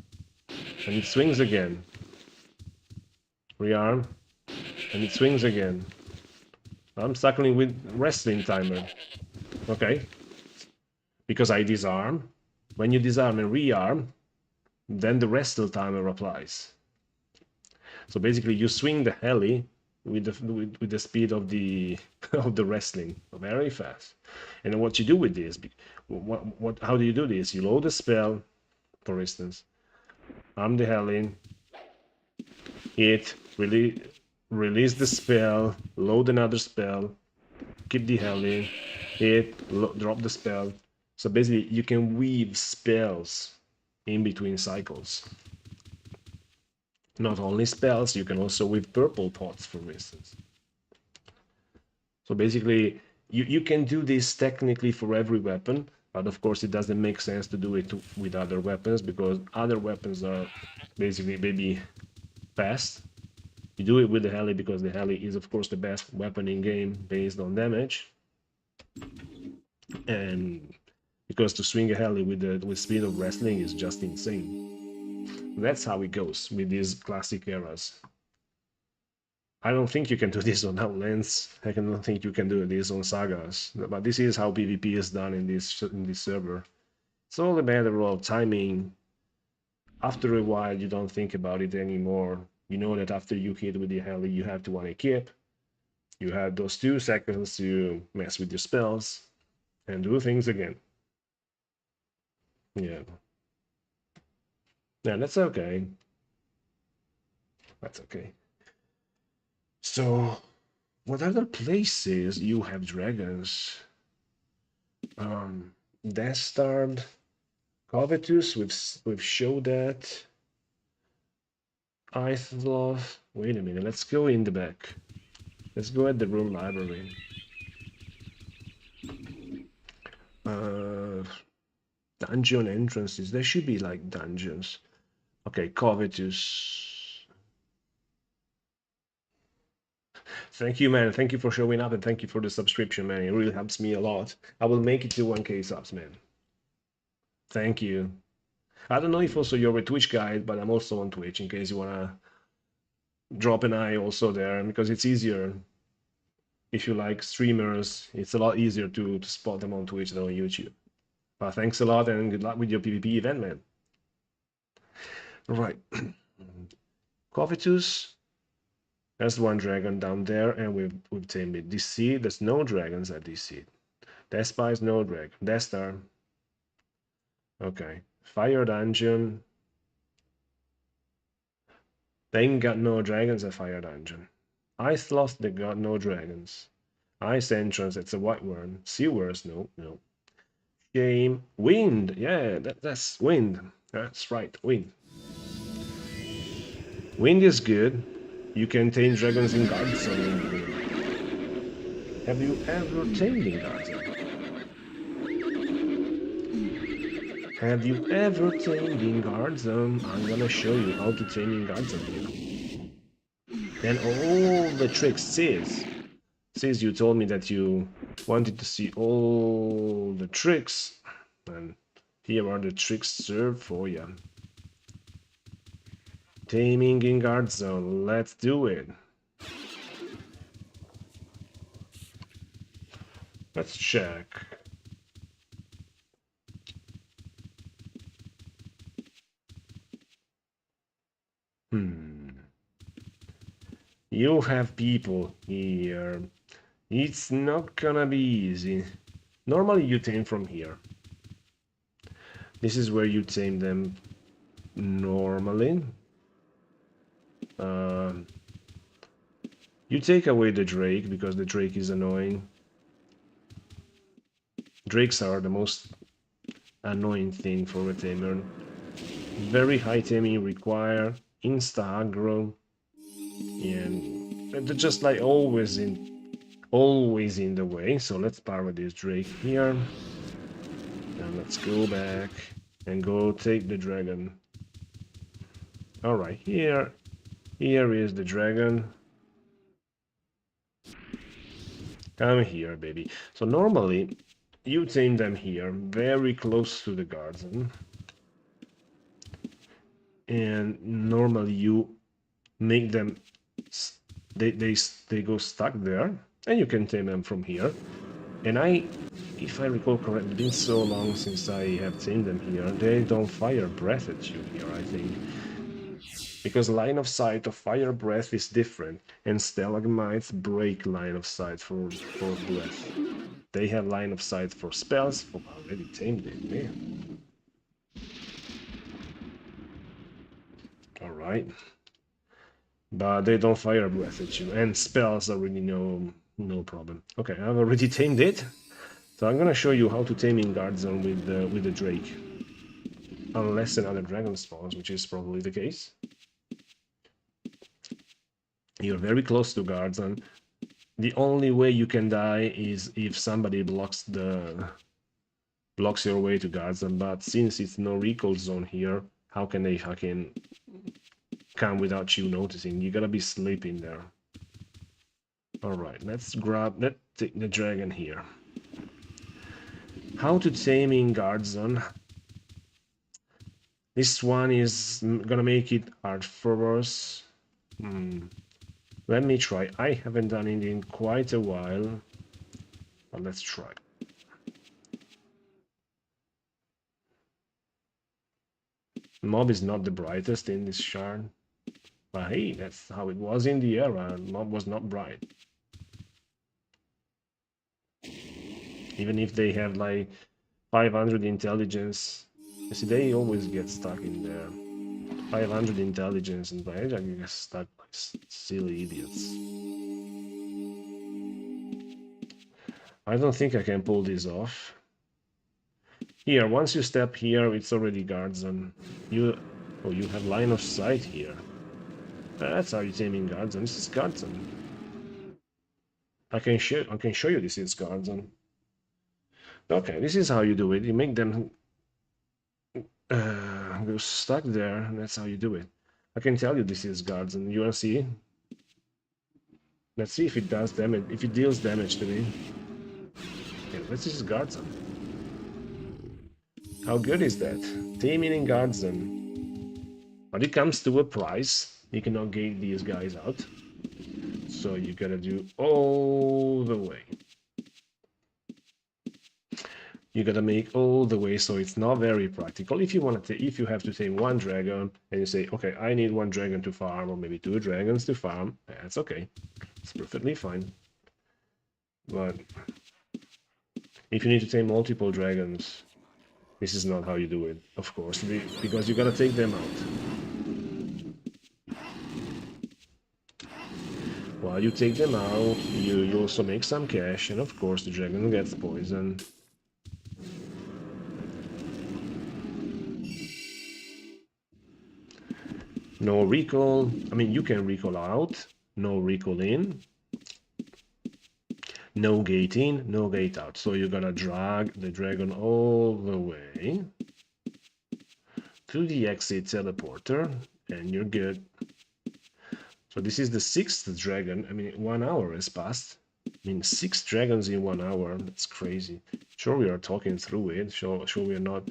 And it swings again. Rearm. And it swings again. I'm cycling with wrestling timer. Okay. Because I disarm. When you disarm and rearm, then the wrestle timer applies. So basically you swing the heli with the speed of the of the wrestling very fast. And then what you do with this, how do you do this? You load a spell, for instance. I'm the heli. It release the spell, load another spell, keep the heli, drop the spell. So basically you can weave spells in between cycles. Not only spells, you can also weave purple pots, for instance. So basically, you can do this technically for every weapon, but of course it doesn't make sense to do it with other weapons, because other weapons are basically maybe fast. You do it with the heli because the heli is of course the best weapon in game based on damage, and because to swing a heli with speed of wrestling is just insane. That's how it goes with these classic eras. I don't think you can do this on Outlands. I don't think you can do this on Sagas. But this is how PvP is done in this server. It's all a matter of timing. After a while, you don't think about it anymore. You know that after you hit with the heli, you have to unequip. You have those 2 seconds to mess with your spells and do things again. Yeah. Yeah, that's okay. That's okay. So, what other places you have dragons? Death Starred, Covetous, we've showed that. Ithloth. Wait a minute, let's go in the back. Let's go at the room library. Dungeon entrances. There should be like dungeons. Okay, Covetous. Thank you, man. Thank you for showing up and thank you for the subscription, man. It really helps me a lot. I will make it to 1K subs, man. Thank you. I don't know if also you're a Twitch guy, but I'm also on Twitch in case you wanna drop an eye also there, because it's easier if you like streamers. It's a lot easier to spot them on Twitch than on YouTube. But thanks a lot and good luck with your PvP event, man. Right. Covetous. There's one dragon down there, and we've tamed it. DC, there's no dragons at DC. Death Spies, no dragon. Death Star. Okay. Fire Dungeon. They ain't got no dragons at Fire Dungeon. Ice Lost, they got no dragons. Ice Entrance, it's a white worm. Sewers, no. Shame. Wind, yeah, that's wind. That's right, wind. Wind is good. You can tame dragons in Guard Zone. Have you ever tamed in Guard Zone? Have you ever tamed in Guard Zone? I'm gonna show you how to tame in Guard Zone here. And all the tricks, Sis, you told me that you wanted to see all the tricks, and here are the tricks served for you. Taming in Guard Zone, let's do it. Let's check. You have people here. It's not gonna be easy. Normally you tame from here. This is where you tame them normally. You take away the Drake because the Drake is annoying. Drakes are the most annoying thing for a tamer. Very high taming require insta aggro, and they're just like always in the way. So let's power this Drake here, and let's go back and go take the dragon. All right, here is the dragon. Come here, baby. So normally you tame them here, very close to the garden, and normally you make them they go stuck there, and you can tame them from here. And if I recall correctly, it's been so long since I have tamed them here, they don't fire breath at you here, I think. Because line of sight of fire breath is different, and stalagmites break line of sight for breath. They have line of sight for spells. For already tamed it, man. Alright. But they don't fire breath at you, and spells are really no problem. Okay, I've already tamed it. So I'm gonna show you how to tame in guard zone with the Drake. Unless another dragon spawns, which is probably the case. You're very close to guard zone. The only way you can die is if somebody blocks your way to guard zone, but since it's no recall zone here, how can they fucking come without you noticing? You gotta be sleeping there. Alright, let's take the dragon here. How to tame in guard zone. This one is gonna make it hard for us. Let me try. I haven't done it in quite a while, but let's try. Mob is not the brightest in this shard, but hey, that's how it was in the era. Mob was not bright. Even if they have like 500 intelligence, you see, they always get stuck in there. 500 intelligence and by I get stuck by silly idiots. I don't think I can pull this off. Here, once you step here, it's already guard zone. You have line of sight here. That's how you tame in guard zone. This is guard zone. I can show you this is guard zone. Okay, this is how you do it. You make them go stuck there, and that's how you do it. I can tell you this is guard zone. You wanna see? Let's see if it does damage. If it deals damage to me. Okay, this is guard zone. How good is that? Taming in guard zone. But it comes to a price. You cannot gate these guys out. So you gotta do all the way. You gotta make all the way, so it's not very practical. If you have to tame one dragon and you say, okay, I need one dragon to farm, or maybe two dragons to farm, that's okay. It's perfectly fine. But if you need to tame multiple dragons, this is not how you do it, of course, because you gotta take them out. While you take them out, you also make some cash, and of course the dragon gets poisoned. No recall. I mean, you can recall out, no recall in, no gate in, no gate out. So you gotta drag the dragon all the way to the exit teleporter, and you're good. So this is the 6th dragon. I mean, 1 hour has passed. I mean, 6 dragons in 1 hour. That's crazy. Sure, we are talking through it. Sure, we are not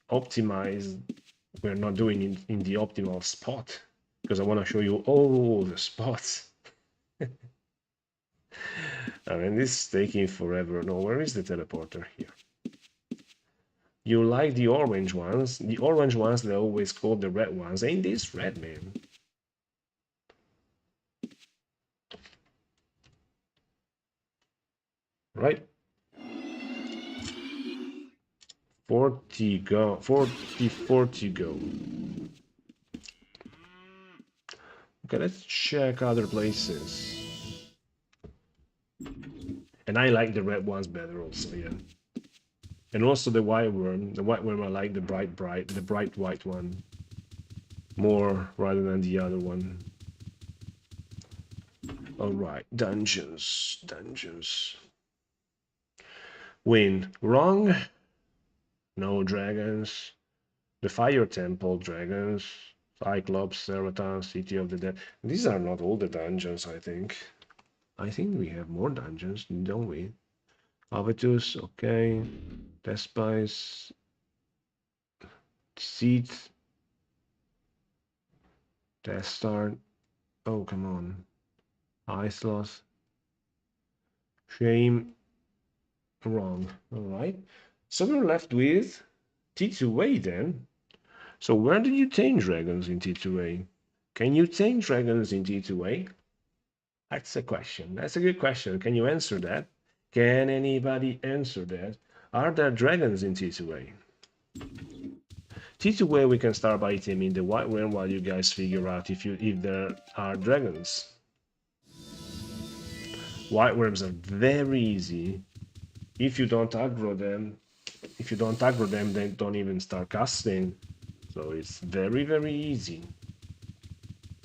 optimized. We're not doing it in the optimal spot, because I want to show you all the spots. I mean, this is taking forever. No, where is the teleporter here? You like the orange ones. The orange ones, they're always called the red ones. Ain't this red, man? right? 40 go, 40 go. Okay, let's check other places. And I like the red ones better also, yeah. And also the white worm. The white worm I like the bright white one more rather than the other one. Alright, dungeons. Win. Wrong. No dragons. The Fire Temple dragons. Cyclops, Ceratan, City of the Dead. These are not all the dungeons, I think. I think we have more dungeons, don't we? Avitus, okay. Despice. Seat. Death Star. Oh, come on. Islos. Shame. Wrong. Alright. So we're left with T2A then. So where did you tame dragons in T2A? Can you tame dragons in T2A? That's a question. That's a good question. Can you answer that? Can anybody answer that? Are there dragons in T2A? T2A we can start by taming the white worm while you guys figure out if there are dragons. White worms are very easy. If you don't aggro them, then don't even start casting. So it's very, very easy.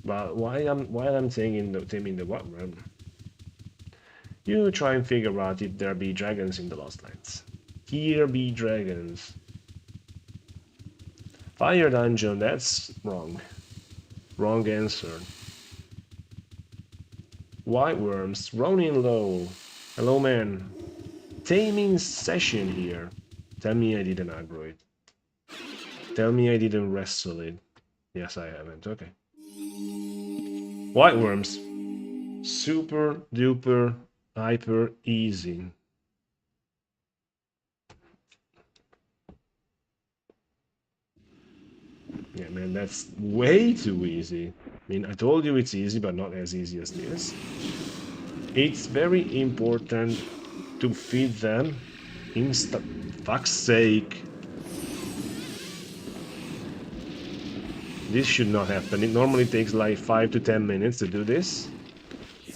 But while I'm taming the white worm, you try and figure out if there be dragons in the Lost Lands. Here be dragons. Fire dungeon, that's wrong. Wrong answer. White worms, Ronin low. Hello man. Taming session here. Tell me I didn't aggro it. Tell me I didn't wrestle it. Yes, I haven't. Okay. White worms. Super duper hyper easy. Yeah, man, that's way too easy. I mean, I told you it's easy, but not as easy as this. It's very important to feed them fuck's sake. This should not happen. It normally takes like 5 to 10 minutes to do this.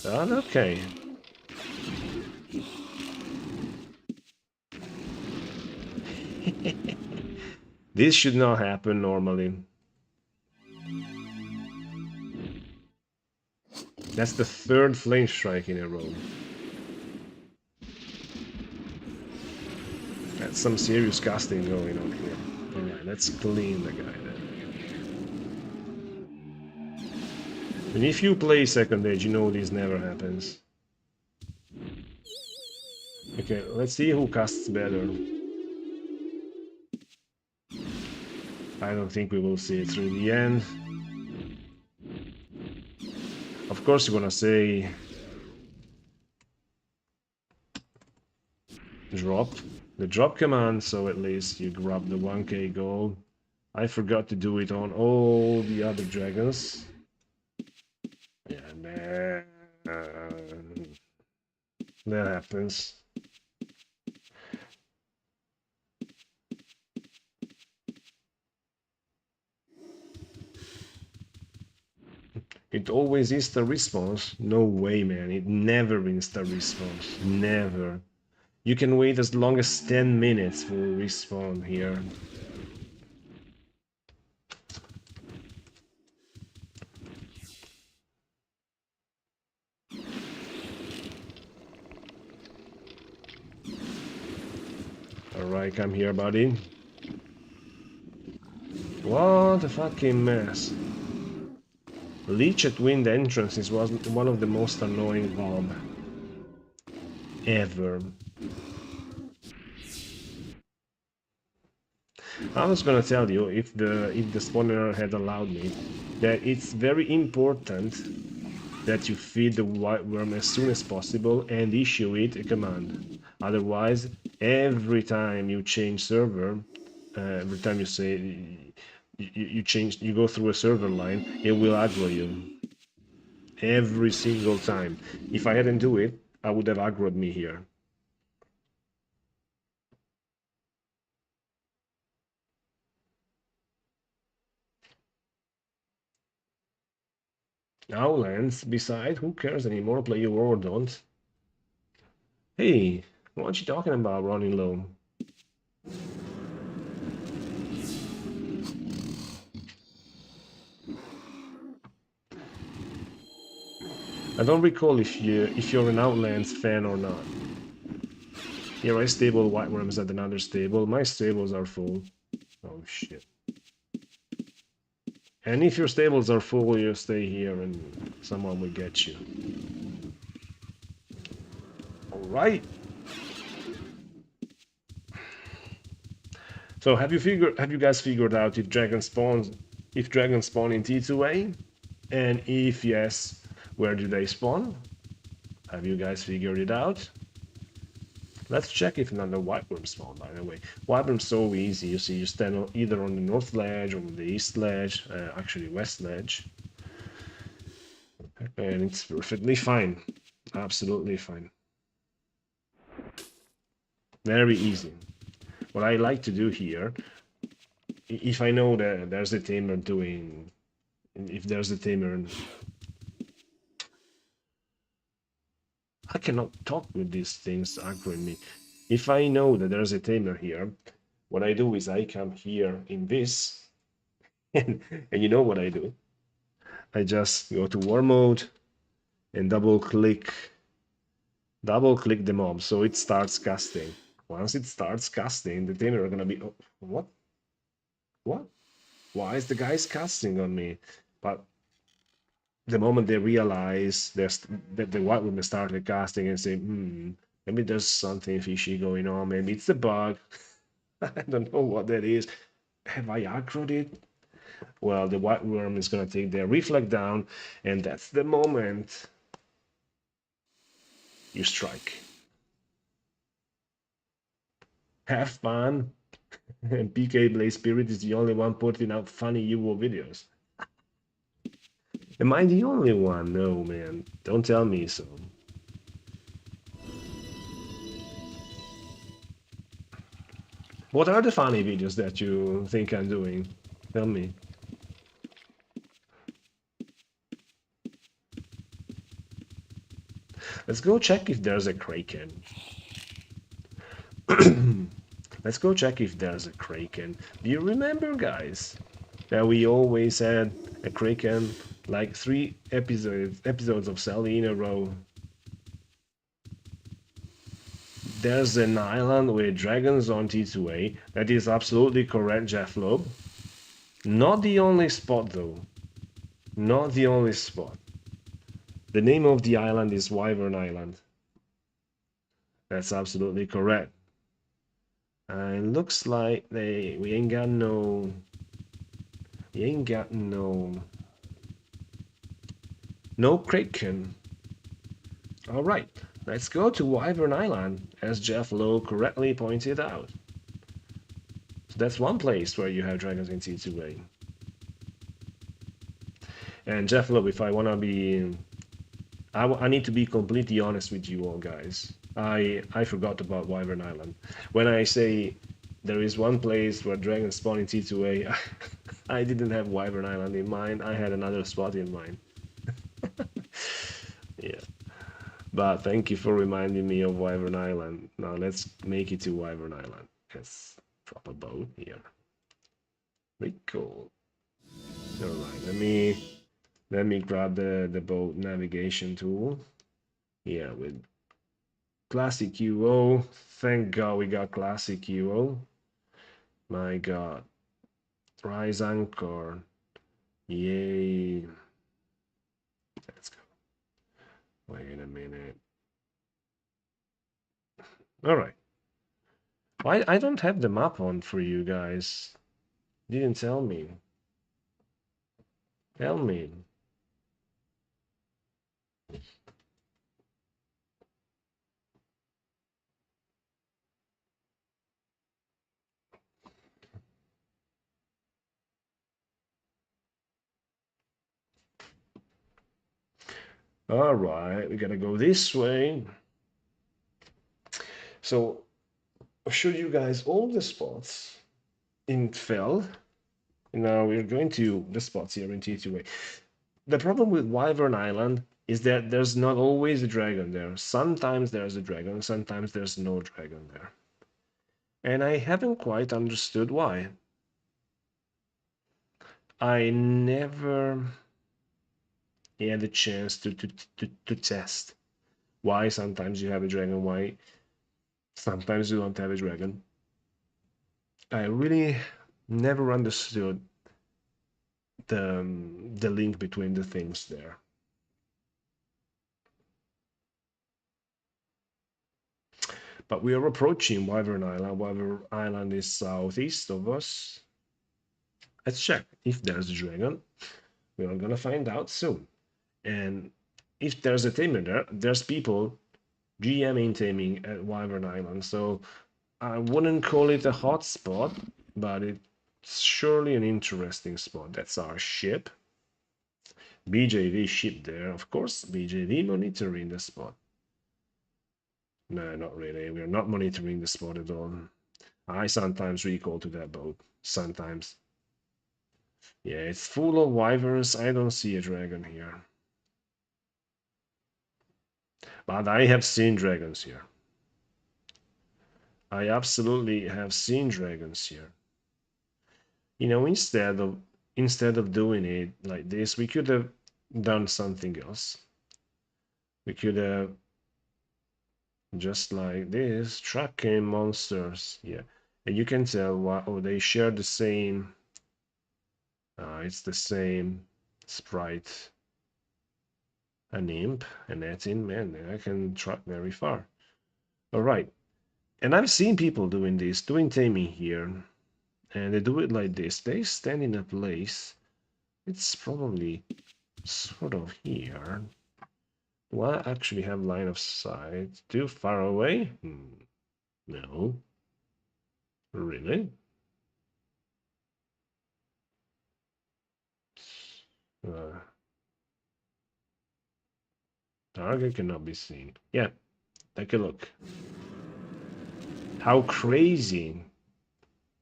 But okay. This should not happen normally. That's the third flame strike in a row. That's some serious casting going on here. Alright, let's clean the guy then. And if you play second age, you know this never happens. Okay, let's see who casts better. I don't think we will see it through the end. Of course you're gonna say drop the drop command, so at least you grab the 1k gold. I forgot to do it on all the other dragons. Yeah, man. That happens. It always insta response. No way, man. It never insta response. Never. You can wait as long as 10 minutes for a respawn here. Alright, come here, buddy. What a fucking mess. Leech at Wind entrance is one of the most annoying mob ever. I was gonna tell you, if the spawner had allowed me, that it's very important that you feed the white worm as soon as possible and issue it a command. Otherwise, every time you change server, every time you say you go through a server line, it will aggro you. Every single time. If I hadn't do it, I would have aggroed me here. Outlands, beside, who cares anymore? Play your war or don't. Hey, what you talking about running low? I don't recall if you're an Outlands fan or not. Here I stable white worms at another stable. My stables are full. Oh shit. And if your stables are full, you stay here and someone will get you. Alright. So have you guys figured out if dragons spawn in T2A? And if yes, where do they spawn? Have you guys figured it out? Let's check if another white worm spawn, by the way. White worm's so easy. You see, you stand either on the north ledge or on the east ledge, actually west ledge. And it's perfectly fine. Absolutely fine. Very easy. What I like to do here, if I know that there's a tamer doing, if there's a tamer, I cannot talk with these things anchoring me. If I know that there's a tamer here, what I do is I come here in this, and you know what I do? I just go to war mode and double click the mob so it starts casting. Once it starts casting, the tamer are gonna be, oh, what? What? Why is the guys casting on me? But the moment they realize that the white women started casting and say, maybe there's something fishy going on, maybe it's a bug. I don't know what that is. Have I aggroed it? Well, the white worm is gonna take their reflect down, and that's the moment you strike. Have fun. And PK Blaze Spirit is the only one putting out funny UO videos. Am I the only one? No, man. Don't tell me so. What are the funny videos that you think I'm doing? Tell me. Let's go check if there's a Kraken. Let's go check if there's a Kraken. Do you remember, guys, that we always had a Kraken like 3 episodes of Sally in a row? There's an island with dragons on T2A. That is absolutely correct, Jeff Loeb. Not the only spot, though. Not the only spot. The name of the island is Wyvern Island. That's absolutely correct. It looks like we ain't got no Kraken. All right, let's go to Wyvern Island, as Jeff Lowe correctly pointed out. So that's one place where you have dragons in T2A. And Jeff Lowe, if I wanna be, I need to be completely honest with you all, guys. I forgot about Wyvern Island. When I say there is one place where dragons spawn in T2A, I didn't have Wyvern Island in mind. I had another spot in mind. Yeah. But thank you for reminding me of Wyvern Island. Now let's make it to Wyvern Island. Let's drop a boat here. Very cool. Alright, let me grab the boat navigation tool. Yeah, with Classic UO. Thank God we got Classic UO. My God. Rise anchor. Yay. Let's go. Wait a minute. All right. Why I don't have the map on for you guys? Didn't tell me. Tell me. All right, we gotta go this way. So I'll show you guys all the spots in Fell. Now we're going to the spots here in T2A. the problem with Wyvern Island is that there's not always a dragon there. Sometimes there's a dragon, sometimes there's no dragon there. And I haven't quite understood why. I never had a chance to test why sometimes you have a dragon, why sometimes you don't have a dragon. I really never understood the link between the things there. But we are approaching Wyvern Island. Wyvern Island is southeast of us. Let's check if there's a dragon. We are gonna find out soon. And if there's a tamer there, there's people GMing taming at Wyvern Island. So I wouldn't call it a hot spot, but it's surely an interesting spot. That's our ship. BJV ship there. Of course, BJV monitoring the spot. No, not really. We're not monitoring the spot at all. I sometimes recall to that boat. Sometimes. Yeah, it's full of wyverns. I don't see a dragon here. But I have seen dragons here. I absolutely have seen dragons here. You know, instead of doing it like this, we could have done something else. We could have just like this, tracking monsters. Yeah, and you can tell why. Oh, they share the same. It's the same sprite. An imp, an Etin, man, I can track very far. All right, and I've seen people doing this, doing taming here, and they do it like this. They stand in a place. It's probably sort of here. Do I actually have line of sight? Too far away? No. Really? Uh, target cannot be seen. Yeah, take a look. How crazy.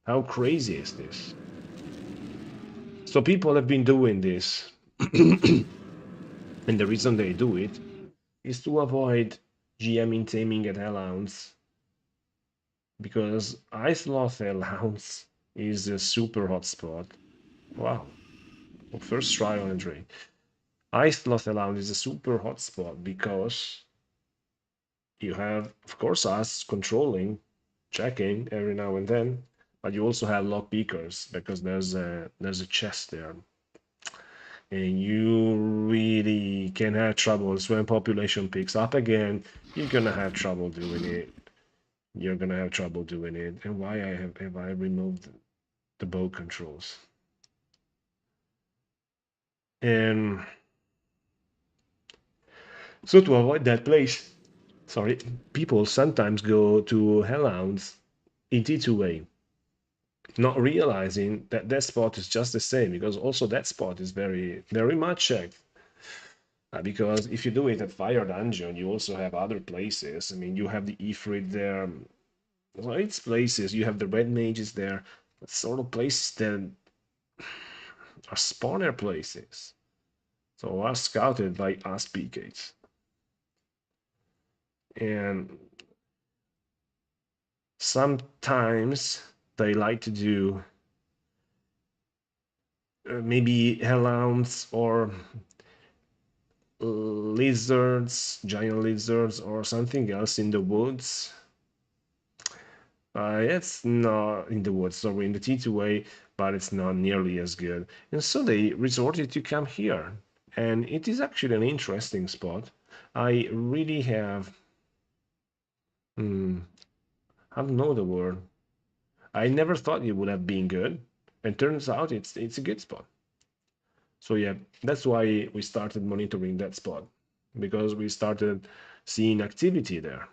How crazy is this? So people have been doing this. And the reason they do it is to avoid GMing taming at hellhounds. Because Iceloth hellhounds is a super hotspot. Wow. Well, first try on a drain. Iceloth hellhound is a super hotspot because you have, of course, us controlling, checking every now and then, but you also have lock beakers because there's a chest there, and you really can have troubles when population picks up again. You're gonna have trouble doing it. You're gonna have trouble doing it. And why have I removed the bow controls? And so to avoid that place, sorry, people sometimes go to hellhounds in T2A, not realizing that that spot is just the same, because also that spot is very much checked. Because if you do it at Fire Dungeon, you also have other places. I mean, you have the Ifrit there. So it's places. You have the Red Mages there. Sort of places that are spawner places. So are scouted by us PKs. And sometimes they like to do maybe hellhounds or lizards, giant lizards, or something else in the woods. It's not in the woods, sorry, in the T2A, but it's not nearly as good. And so they resorted to come here. And it is actually an interesting spot. I really have, I don't know the word. I never thought it would have been good, and turns out it's a good spot. So yeah, that's why we started monitoring that spot, because we started seeing activity there.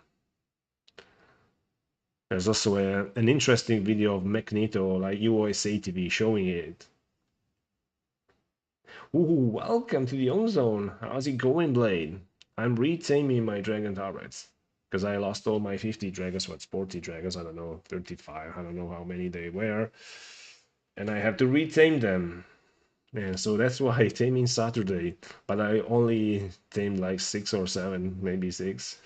There's also an interesting video of Magneto, like UOSA TV, showing it. Ooh, welcome to the Own Zone. How's it going, Blade? I'm retaming my dragon turrets because I lost all my 50 dragons, what, 40 dragons, I don't know, 35, I don't know how many they were. And I have to retame them. And so that's why Taming Saturday, but I only tamed like 6 or 7, maybe 6.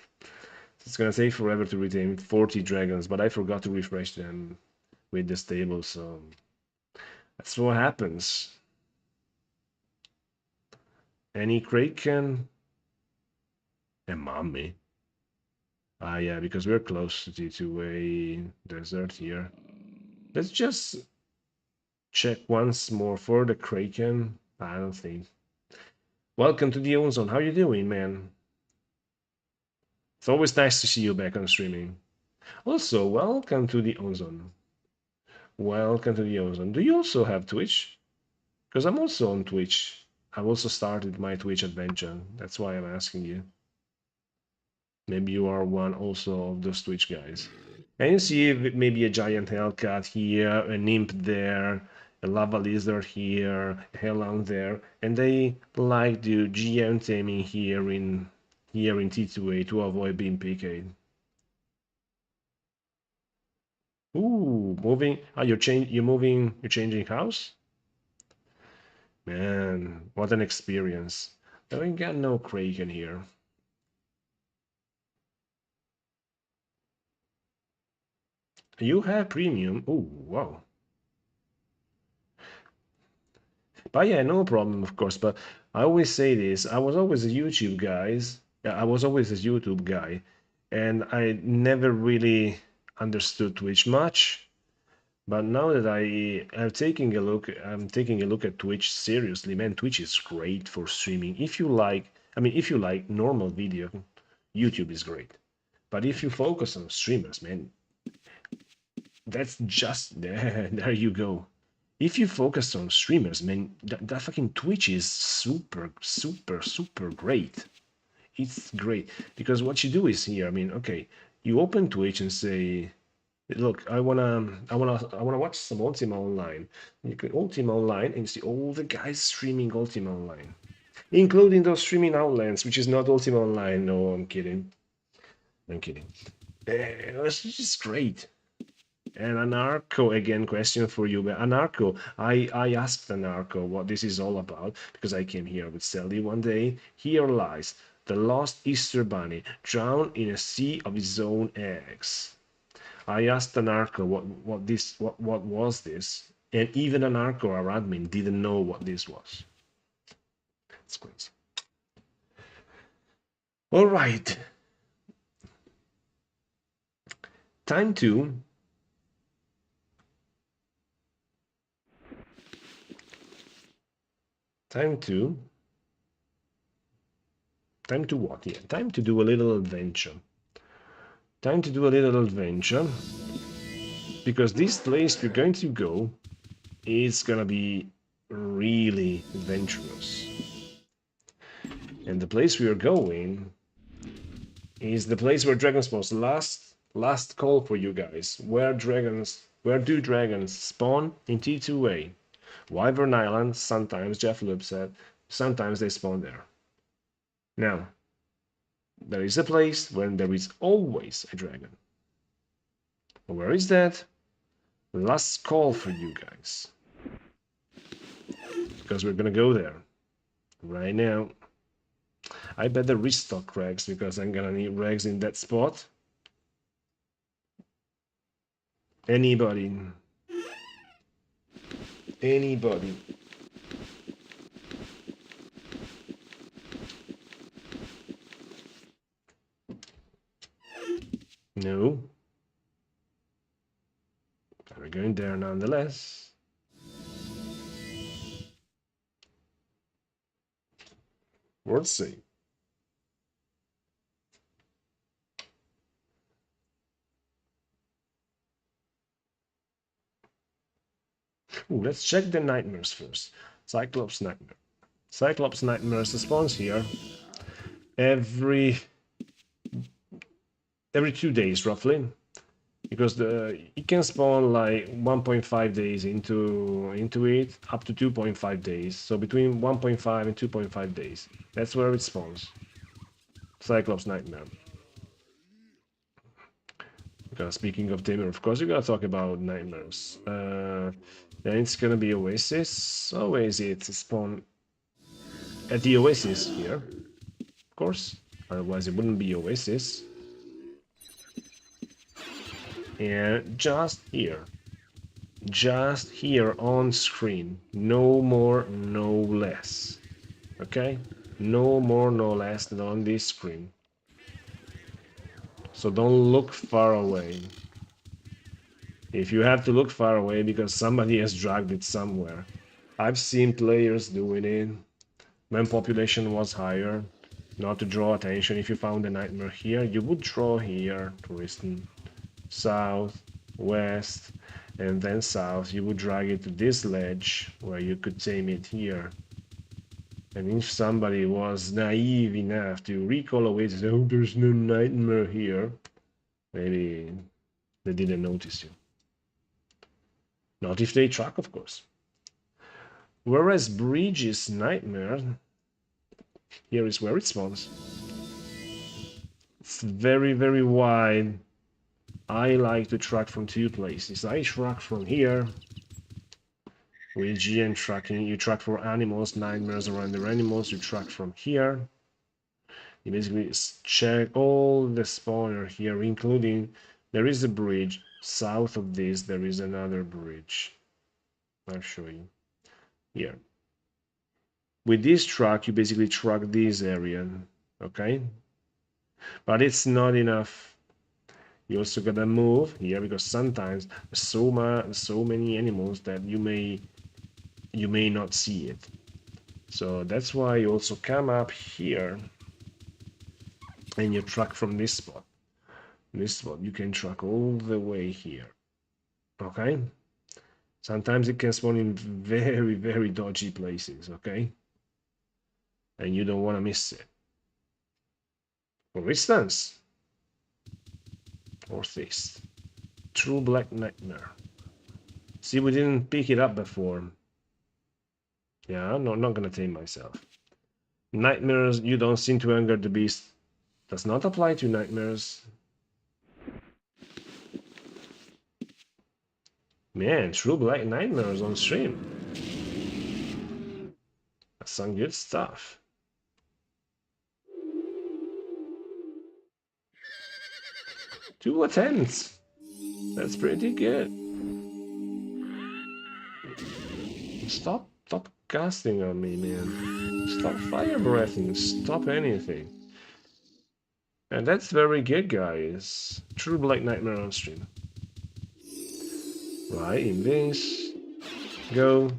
It's gonna take forever to retain 40 dragons, but I forgot to refresh them with the stable, so that's what happens. Any Kraken and mommy. Ah, yeah, because we're close to a desert here. Let's just check once more for the Kraken. I don't think. Welcome to the Ozone. How you doing, man? It's always nice to see you back on streaming. Also, welcome to the Ozone. Welcome to the Ozone. Do you also have Twitch? Because I'm also on Twitch. I've also started my Twitch adventure. That's why I'm asking you. Maybe you are one also of those Twitch guys. And you see maybe a giant hellcat here, a nymph there, a lava lizard here, a hellhound there, and they like to GM taming here in T2A to avoid being PK'd. Ooh, moving. Ah, you're moving. You're changing house. Man, what an experience. I ain't got no Kraken here. You have premium. Oh, wow. But yeah, no problem, of course. But I always say this. I was always a YouTube guys. Yeah, I was always a YouTube guy, and I never really understood Twitch much. But now that I'm taking a look at Twitch seriously, man. Twitch is great for streaming. If you like, I mean, if you like normal video, YouTube is great. But if you focus on streamers, man, that's just there you go. If you focus on streamers, man, that fucking Twitch is super, super, super great. It's great because what you do is here. I mean, okay, you open Twitch and say, "Look, I wanna watch some Ultima Online." You can Ultima Online and see all the guys streaming Ultima Online, including those streaming outlets, which is not Ultima Online. No, I'm kidding. I'm kidding. It's just great. And Anarcho, again, question for you. But Anarcho, I asked Anarcho what this is all about because I came here with Sally one day. Here lies the lost Easter bunny, drowned in a sea of his own eggs. I asked Anarcho what was this, and even Anarcho, our admin, didn't know what this was. It's crazy. All right, time to time to time to what? Yeah, time to do a little adventure. Time to do a little adventure because this place we're going to go is gonna be really adventurous. And the place we are going is the place where dragons spawns. Last call for you guys. Where do dragons spawn in T2A? Wyvern Island, sometimes Jeff Loeb said, sometimes they spawn there. Now, there is a place where there is always a dragon. Where is that? Last call for you guys. Because we're gonna go there right now. I better restock rags because I'm gonna need rags in that spot. Anybody? Anybody? No. We're going there nonetheless. Let's see. Ooh, let's check the nightmares first. Cyclops nightmare. Cyclops nightmare spawns here every 2 days roughly, because it can spawn like 1.5 days into it, up to 2.5 days. So between 1.5 and 2.5 days, that's where it spawns. Cyclops nightmare. Because speaking of tamer, of course, you gotta talk about nightmares. Then it's gonna be Oasis. Oasis spawn at the Oasis here, of course. Otherwise, it wouldn't be Oasis. And just here on screen, no more, no less. Okay? No more, no less than on this screen. So don't look far away. If you have to look far away because somebody has dragged it somewhere. I've seen players doing it when population was higher, not to draw attention. If you found a nightmare here, you would draw here, for instance, south, west, and then south. You would drag it to this ledge where you could tame it here. And if somebody was naive enough to recall away to say, oh, there's no nightmare here, maybe they didn't notice you. Not if they track, of course. Whereas Bridge's nightmare, here is where it spawns. It's very, very wide. I like to track from two places. I track from here. With GN tracking, you track for animals, nightmares around their animals, you track from here. You basically check all the spawner here, including there is a bridge. South of this, there is another bridge. I'll show you here. With this track, you basically track this area, okay? But it's not enough. You also gotta move here because sometimes there's so many animals that you may not see it. So that's why you also come up here and you track from this spot. This spot you can track all the way here. Okay? Sometimes it can spawn in very, very dodgy places, okay? And you don't want to miss it. For instance, Northeast. True Black Nightmare. See, we didn't pick it up before. Yeah, no, I'm not gonna tame myself. Nightmares, you don't seem to anger the beast. Does not apply to nightmares. Man, True Black Nightmares on stream. That's some good stuff. Two attempts. That's pretty good. Stop casting on me, man. Stop fire breathing. Stop anything. And that's very good, guys. True Black Nightmare on stream. Right, in this. Go.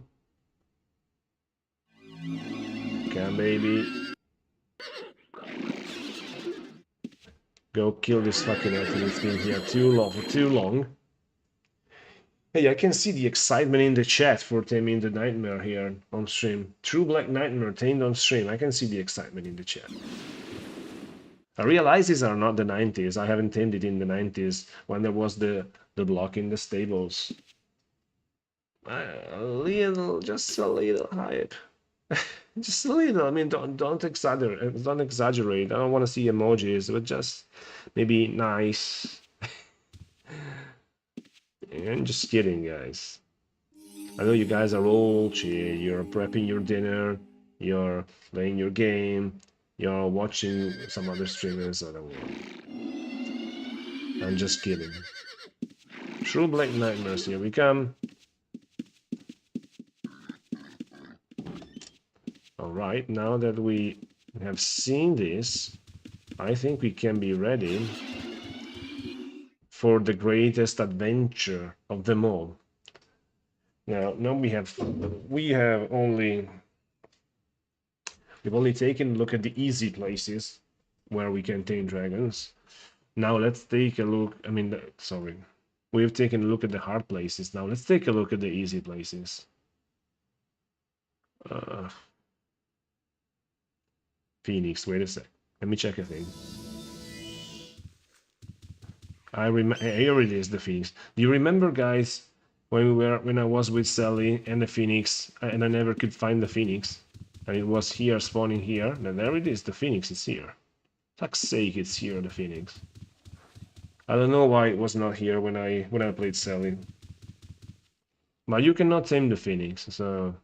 Come, baby. Go kill this fucking Anthony. It's been here for too long. Hey, I can see the excitement in the chat for taming the nightmare here on stream. True Black Nightmare tamed on stream. I can see the excitement in the chat. I realize these are not the 90s. I haven't tamed it in the 90s when there was the block in the stables. Just a little hype. Just a little. I mean, don't exaggerate. Don't exaggerate. I don't want to see emojis, but just maybe nice. I'm just kidding, guys. I know you guys are all chill. You're prepping your dinner. You're playing your game. You're watching some other streamers. I don't know. I'm just kidding. True Black Nightmares. Here we come. Alright, now that we have seen this, I think we can be ready for the greatest adventure of them all. Now we've only taken a look at the easy places where we can tame dragons. Now let's take a look. We've taken a look at the hard places. Now let's take a look at the easy places. Phoenix, wait a sec. Let me check a thing. Here it is, the Phoenix. Do you remember, guys, when I was with Sally and the Phoenix, and I never could find the Phoenix, and it was here, spawning here? Now there it is, the Phoenix is here. Fuck's sake, it's here, the Phoenix. I don't know why it was not here when I played Sally. But you cannot tame the Phoenix, so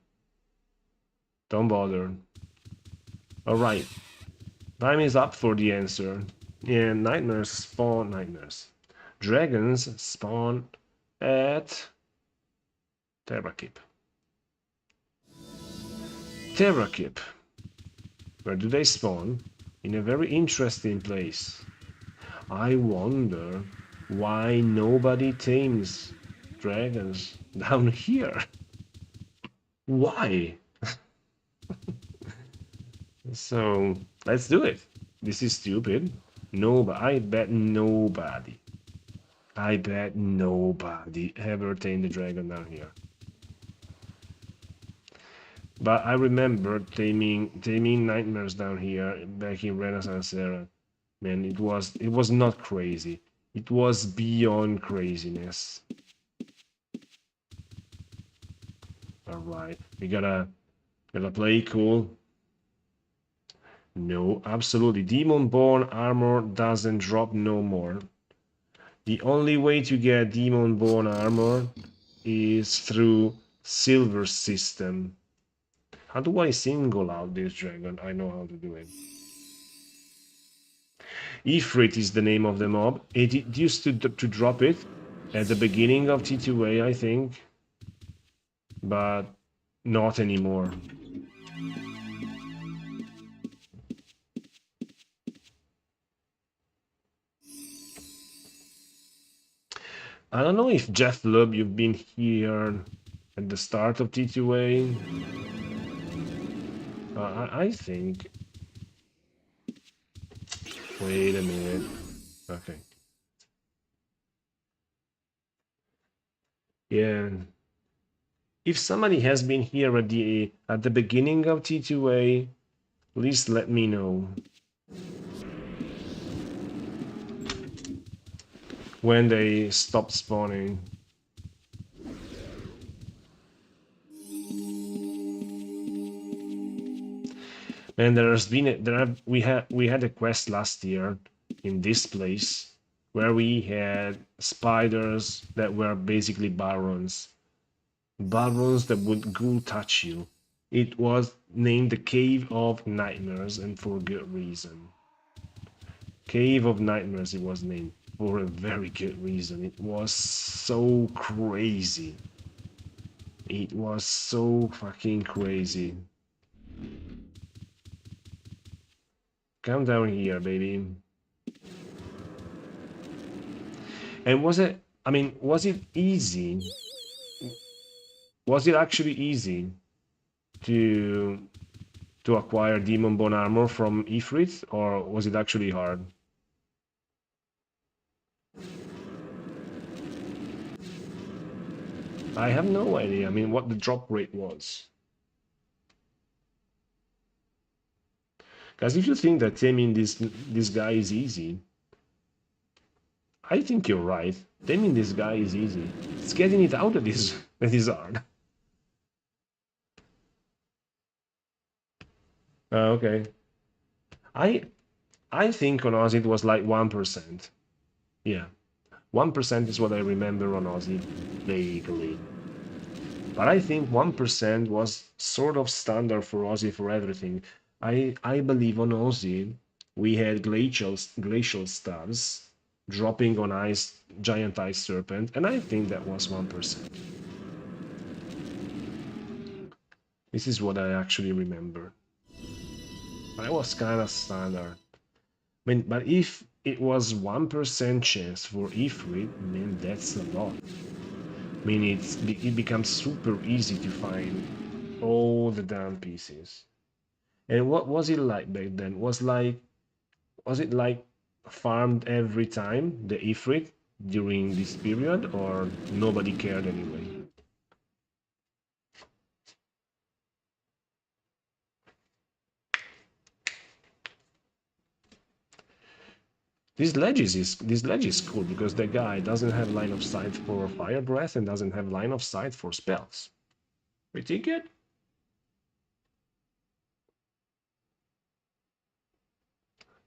don't bother. Alright, time is up for the answer. Yeah, nightmares spawn nightmares. Dragons spawn at Terrakip. Terrakip. Where do they spawn? In a very interesting place. I wonder why nobody tames dragons down here. Why? So let's do it. This is stupid. No, I bet nobody. I bet nobody ever tamed a dragon down here. But I remember taming nightmares down here back in Renaissance era. Man, it was not crazy. It was beyond craziness. Alright, we gotta play cool. No, absolutely. Demon-born armor doesn't drop no more. The only way to get demon-born armor is through silver system. How do I single out this dragon? I know how to do it. Ifrit is the name of the mob. It used to drop it at the beginning of T2A, I think, but not anymore. I don't know if Jeff Lubb, you've been here at the start of T2A. I think. Wait a minute. Okay. Yeah. If somebody has been here at the beginning of T2A, please let me know. When they stopped spawning. And we had a quest last year in this place where we had spiders that were basically barons. Barons that would ghoul touch you. It was named the Cave of Nightmares, and for good reason. Cave of Nightmares it was named for a very good reason. It was so crazy. It was so fucking crazy. Come down here, baby. And was it, I mean, was it easy? Was it actually easy to acquire Demon Bone Armor from Ifrit, or was it actually hard? I have no idea. I mean, what the drop rate was. Because if you think that taming this guy is easy, I think you're right. Taming this guy is easy. It's getting it out of this that is hard. Okay. I think on Oz it was like 1%. Yeah. 1% is what I remember on Aussie, vaguely. But I think 1% was sort of standard for Aussie for everything. I believe on Aussie we had glacial stars dropping on giant ice serpent, and I think that was 1%. This is what I actually remember. But it was kind of standard. I mean, but if it was 1% chance for Ifrit, man, that's a lot. I mean, it becomes super easy to find all the damn pieces. And what was it like back then? Was it like farmed every time, the Ifrit, during this period, or nobody cared anyway? This ledge is cool because the guy doesn't have line of sight for fire breath and doesn't have line of sight for spells. Pretty good.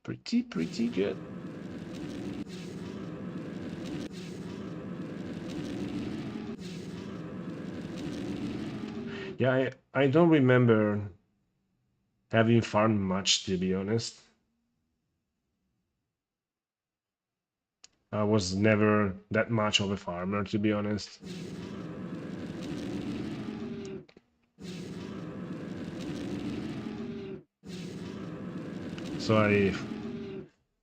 Pretty good. Yeah, I don't remember having farmed much, to be honest. I was never that much of a farmer, to be honest. So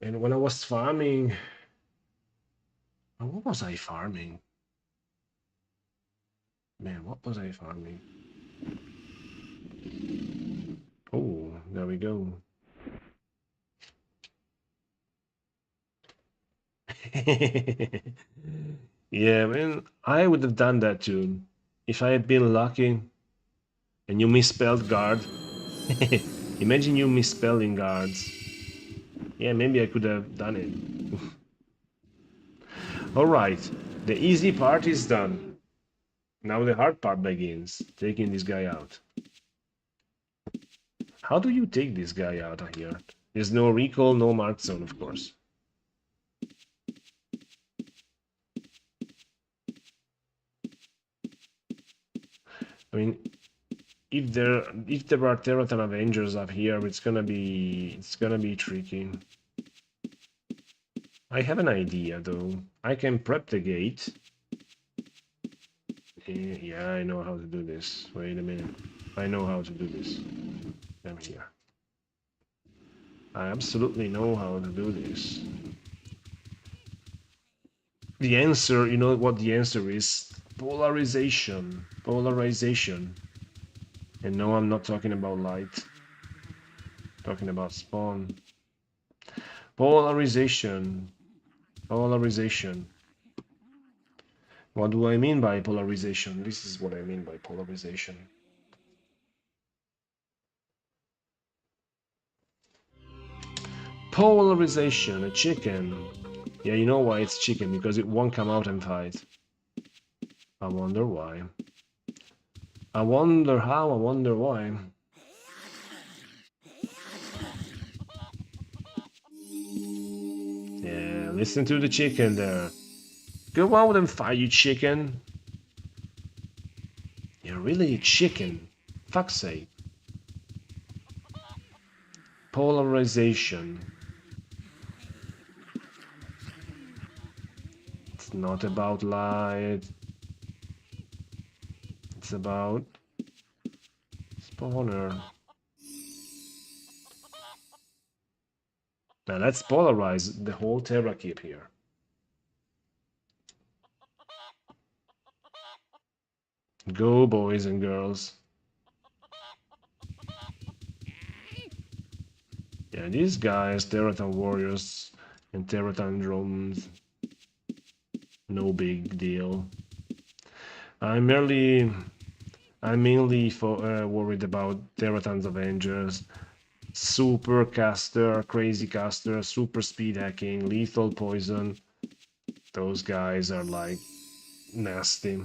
and when I was farming, what was I farming? Man, what was I farming? Oh, there we go. Yeah, man, I would have done that too. If I had been lucky and you misspelled guard. Imagine you misspelling guards. Yeah, maybe I could have done it. Alright, the easy part is done. Now the hard part begins, taking this guy out. How do you take this guy out of here? There's no recall, no mark zone, of course. I mean, if there are Terratan Avengers up here, it's gonna be tricky. I have an idea though. I can prep the gate. Yeah, I know how to do this. Wait a minute. I know how to do this. I'm here. I absolutely know how to do this. The answer, you know what the answer is? Polarization. Polarization. And no, I'm not talking about light. I'm talking about spawn. Polarization. Polarization. What do I mean by polarization? This is what I mean by polarization. Polarization, a chicken. Yeah, you know why it's chicken, because it won't come out and fight. I wonder why. I wonder how, I wonder why. Yeah, listen to the chicken there. Go out and fight, you chicken. You're really a chicken. Fuck's sake. Polarization. It's not about light. It's about spawner. Now let's polarize the whole Terra keep here. Go, boys and girls. Yeah, these guys, Terratan warriors and Terratan drones, no big deal. I'm mainly worried about Terratan's Avengers, super caster, crazy caster, super speed hacking, lethal poison. Those guys are like nasty.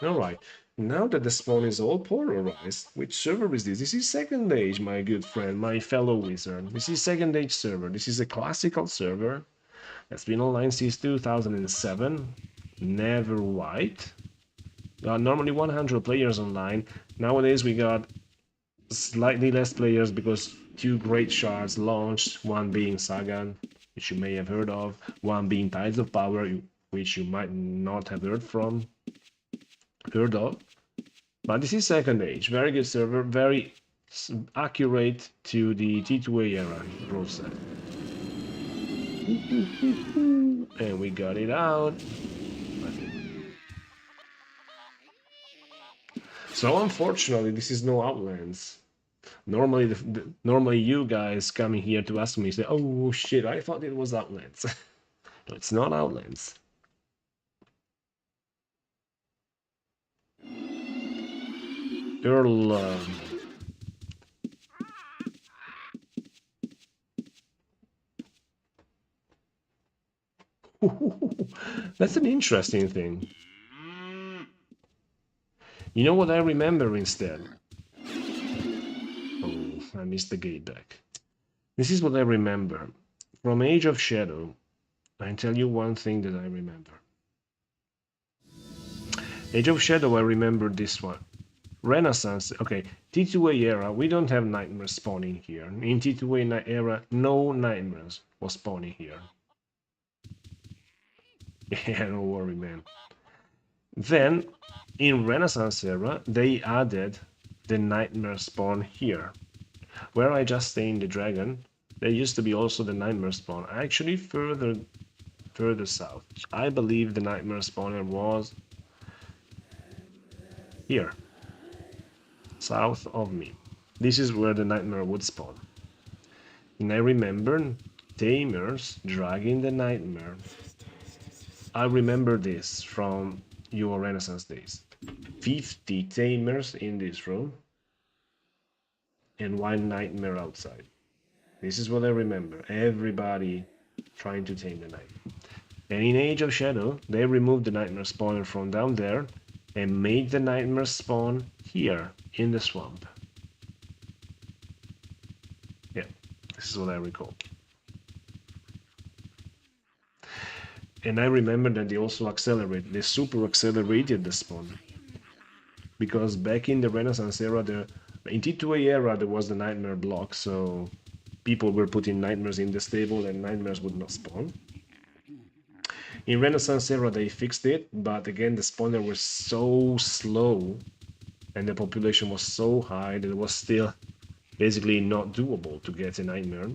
Alright, now that the spawn is all polarized, which server is this? This is Second Age, my good friend, my fellow wizard. This is Second Age server. This is a classical server that's been online since 2007. Never white. Normally 100 players online. Nowadays we got slightly less players because two great shards launched, one being Sagan, which you may have heard of, one being Tides of Power, which you might not have heard of. But this is Second Age, very good server, very accurate to the T2A era rule set. And we got it out. So unfortunately, this is no Outlands. Normally, normally you guys coming here to ask me, say, "Oh shit, I thought it was Outlands." No, it's not Outlands. Earl. That's an interesting thing. You know what I remember instead? Oh, I missed the gate back. This is what I remember. From Age of Shadow, I tell you one thing that I remember. Age of Shadow, I remember this one. Renaissance. Okay, T2A era, we don't have nightmares spawning here. In T2A era, no nightmares was spawning here. Yeah, don't worry, man. Then, in Renaissance era, they added the nightmare spawn here. Where I just tamed the dragon, there used to be also the nightmare spawn. Actually, further south. I believe the nightmare spawner was here, south of me. This is where the nightmare would spawn. And I remember tamers dragging the nightmare. I remember this from your Renaissance days. 50 tamers in this room and one nightmare outside. This is what I remember. Everybody trying to tame the nightmare. And in Age of Shadow, they removed the nightmare spawner from down there and made the nightmare spawn here in the swamp. Yeah, this is what I recall. And I remember that they also accelerated, they super accelerated the spawn. Because back in the Renaissance era, in T2A era, there was the nightmare block, so people were putting nightmares in the stable and nightmares would not spawn. In Renaissance era, they fixed it, but again, the spawner was so slow and the population was so high that it was still basically not doable to get a nightmare.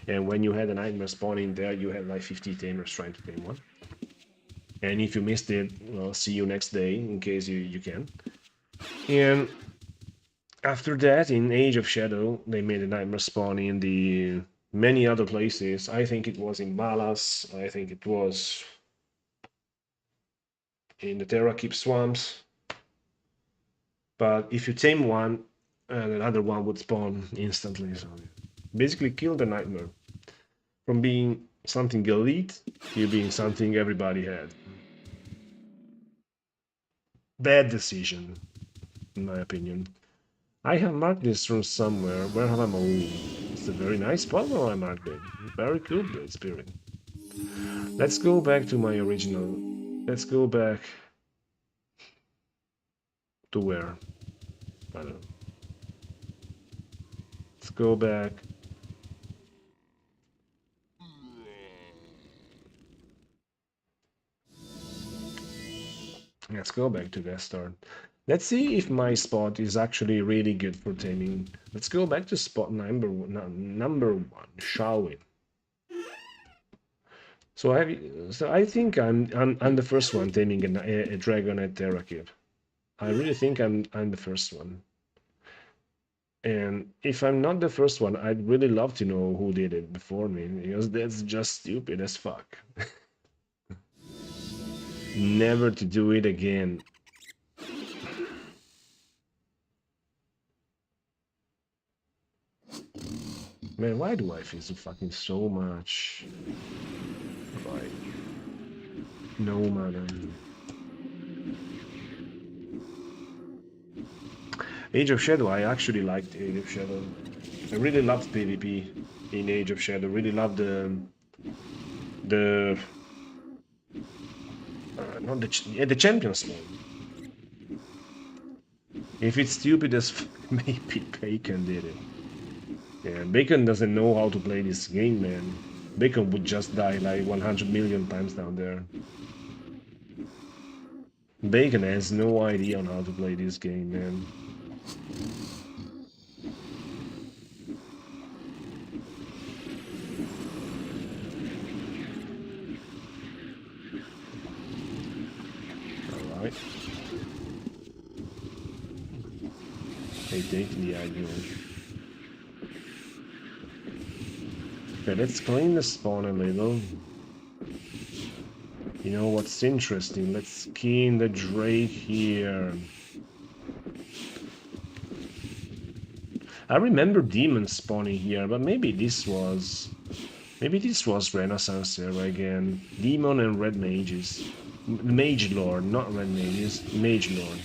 And when you had a nightmare spawning there, you had like 50 tamers trying to tame one. And if you missed it, well, see you next day in case you can. And after that, in Age of Shadow, they made a nightmare spawn in the many other places. I think it was in Malas. I think it was in the Terra Keep swamps. But if you tame one, another one would spawn instantly. So basically kill the nightmare from being something elite to being something everybody had. Bad decision, in my opinion. I have marked this room somewhere. Where have I moved? It's a very nice spot where I marked it. Very cool, Blade Spirit. Let's go back to my original. Let's go back to where? I don't know. Let's go back. Let's go back to that start. Let's see if my spot is actually really good for taming. Let's go back to spot number one, shall we? So I think I'm the first one taming a dragon at Terra Keep. I really think I'm the first one. And if I'm not the first one, I'd really love to know who did it before me, because that's just stupid as fuck. Never to do it again. Man, why do I feel so fucking so much? Like, no mana. Age of Shadow, I actually liked Age of Shadow. I really loved PvP in Age of Shadow. Really loved not the champions mode. If it's stupid as maybe Bacon did it. Yeah, Bacon doesn't know how to play this game, man. Bacon would just die like 100 million times down there. Bacon has no idea on how to play this game, man. Alright. They take the idea. Okay, let's clean the spawn a little. You know what's interesting? Let's key in the Drake here. I remember demons spawning here, but maybe this was Renaissance era again. Demon and red mages. Mage Lord, not red mages. Mage Lord.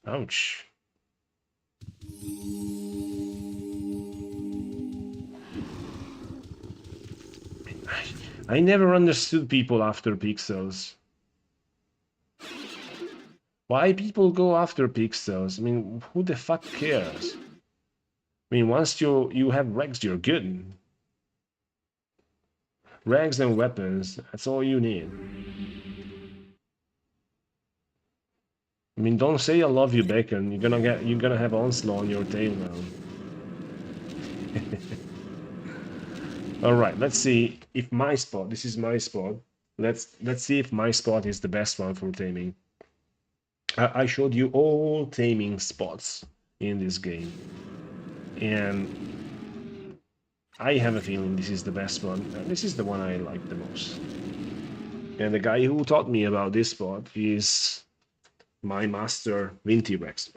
Ouch. I never understood people after pixels. Why people go after pixels? I mean, who the fuck cares? I mean, once you have regs, you're good. Regs and weapons, that's all you need. I mean, don't say I love you, Bacon. You're gonna have onslaught on your tail now. All right, let's see if my spot. This is my spot. Let's see if my spot is the best one for taming. I showed you all taming spots in this game, and I have a feeling this is the best one. This is the one I like the most. And the guy who taught me about this spot is my master, Vinty Rex.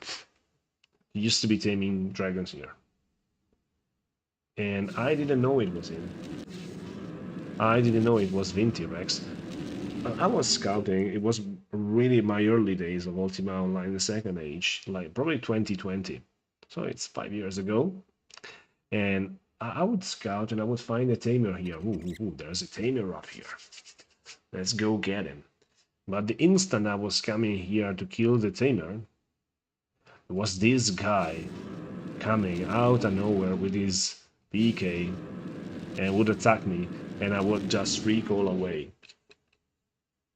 He used to be taming dragons here. And I didn't know it was him. I didn't know it was Vinty Rex. I was scouting. It was really my early days of Ultima Online, the second age, like probably 2020. So it's 5 years ago. And I would scout and I would find a tamer here. Ooh, there's a tamer up here. Let's go get him. But the instant I was coming here to kill the tamer, it was this guy coming out of nowhere with his PK and would attack me, and I would just recoil away.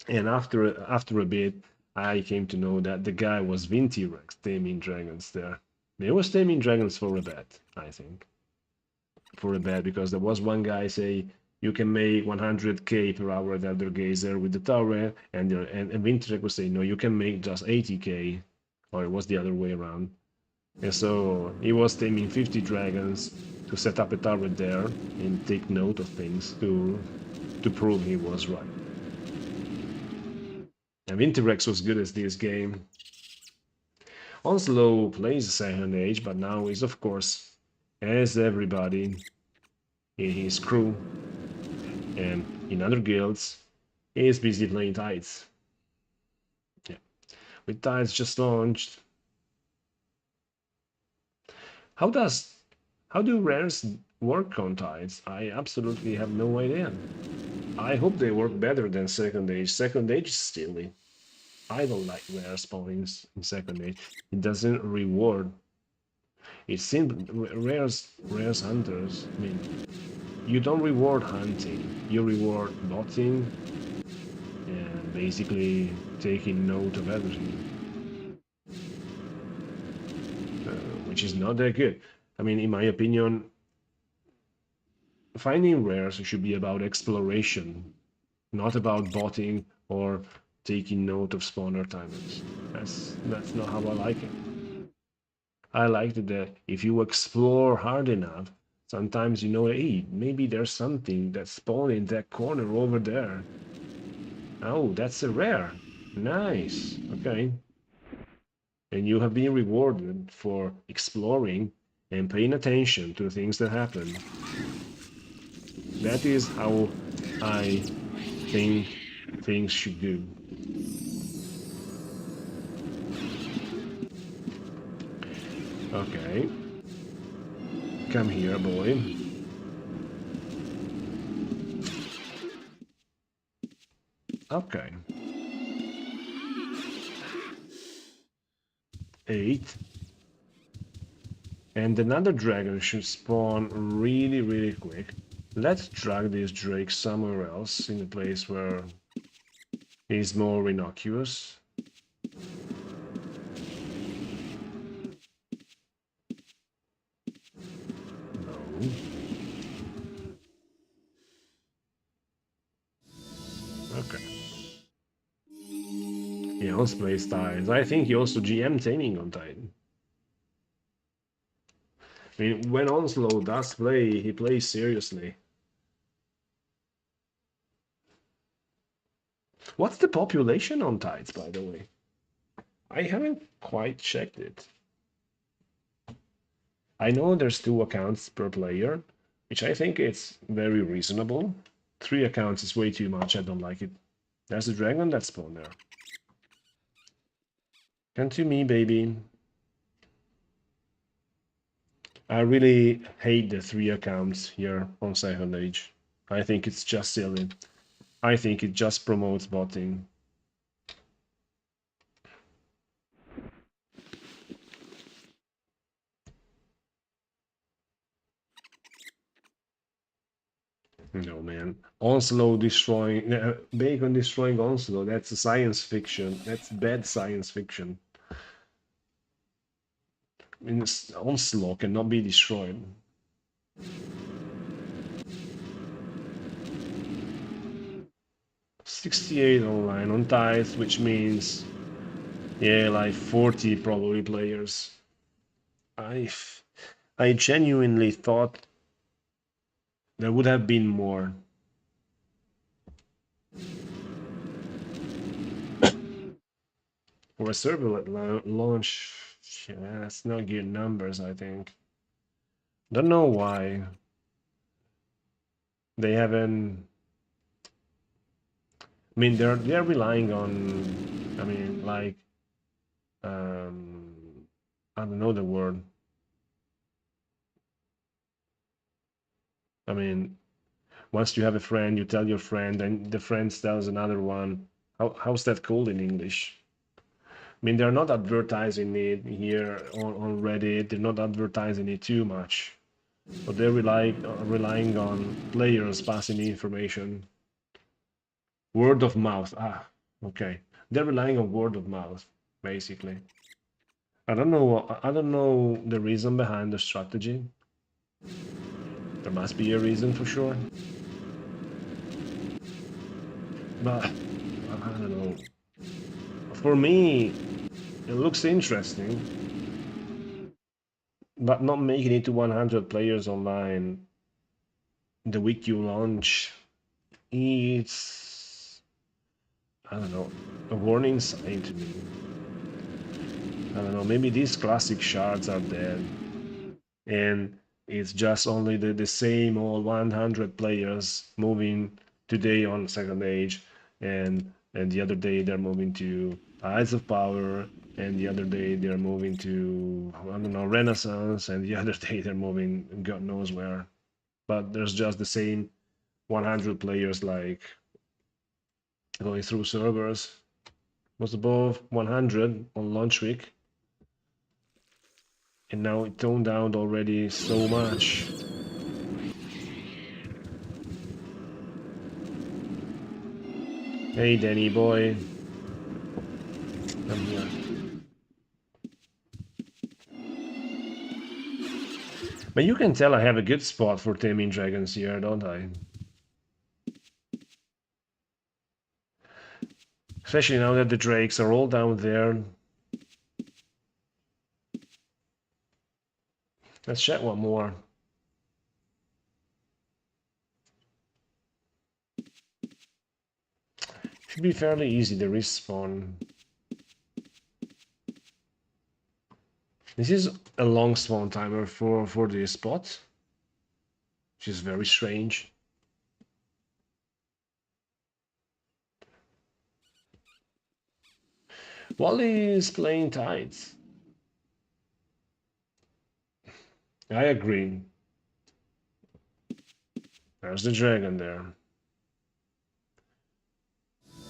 And after a bit, I came to know that the guy was Vinty Rex taming dragons there. They was taming dragons for a bet, I think. For a bet, because there was one guy say you can make 100k per hour at Elder Gazer with the tower, and Vinty Rex would say no, you can make just 80k, or it was the other way around. And so he was taming 50 dragons to set up a turret there and take note of things to prove he was right. And Vinty Rex was good at this game. Onslow plays the second age, but now he's of course, as everybody in his crew and in other guilds, is busy playing Tides. Yeah. With Tides just launched. How do rares work on Tides? I absolutely have no idea. I hope they work better than Second Age. Second Age is silly. I don't like rare spawnings in Second Age. It doesn't reward. It seems rares hunters. I mean, you don't reward hunting. You reward botting and basically taking note of everything, which is not that good. I mean, in my opinion, finding rares should be about exploration, not about botting or taking note of spawner timers. That's not how I like it. I like that if you explore hard enough, sometimes you know, hey, maybe there's something that's spawned in that corner over there. Oh, that's a rare. Nice. Okay. And you have been rewarded for exploring and paying attention to things that happen. That is how I think things should do. Okay. Come here, boy. Okay. 8. And another dragon should spawn really, really quick. Let's drag this Drake somewhere else, in a place where he's more innocuous. No. Okay. He also plays Titans. I think he also GM Taming on Titan. I mean, when Onslow does play, he plays seriously. What's the population on Tides, by the way? I haven't quite checked it. I know there's 2 accounts per player, which I think it's very reasonable. 3 accounts is way too much, I don't like it. There's a dragon that spawned there. Come to me, baby. I really hate the 3 accounts here on Second Age. I think it's just silly. I think it just promotes botting. No, man. Onslaught destroying, Bacon destroying Onslaught. That's science fiction. That's bad science fiction. I mean, Onslaught cannot be destroyed. 68 online on Tithe, which means, yeah, like 40 probably players. I genuinely thought there would have been more. For a serverlet launch, yeah, that's not good numbers, I think. Don't know why. They haven't. I mean, they're relying on. I mean, like, I don't know the word. I mean, once you have a friend, you tell your friend, and the friend tells another one. How's that called in English? I mean, they're not advertising it here on Reddit. They're not advertising it too much, but they're relying on players passing the information. Word of mouth. Ah, okay. They're relying on word of mouth, basically. I don't know. I don't know the reason behind the strategy. There must be a reason for sure. But I don't know. For me, it looks interesting, but not making it to 100 players online the week you launch, it's, I don't know, a warning sign to me. I don't know, maybe these classic shards are dead, and it's just only the same old 100 players moving today on second age, and the other day they're moving to Eyes of Power, and the other day they're moving to, I don't know, Renaissance, and the other day they're moving God knows where. But there's just the same 100 players like going through servers. Was above 100 on launch week, and now it toned down already so much. Hey, Danny boy. I'm here. But you can tell I have a good spot for taming dragons here, don't I? Especially now that the drakes are all down there. Let's check one more. Should be fairly easy to respawn. This is a long spawn timer for this spot, which is very strange. Wally is playing tight. I agree. There's the dragon there.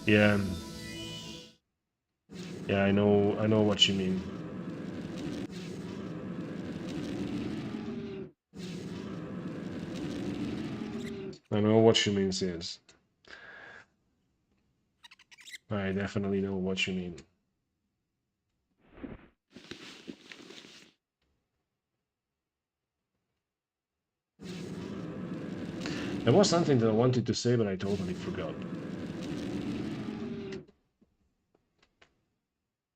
Yeah. Yeah, I know what you mean. I know what you mean, sis. I definitely know what you mean. There was something that I wanted to say, but I totally forgot.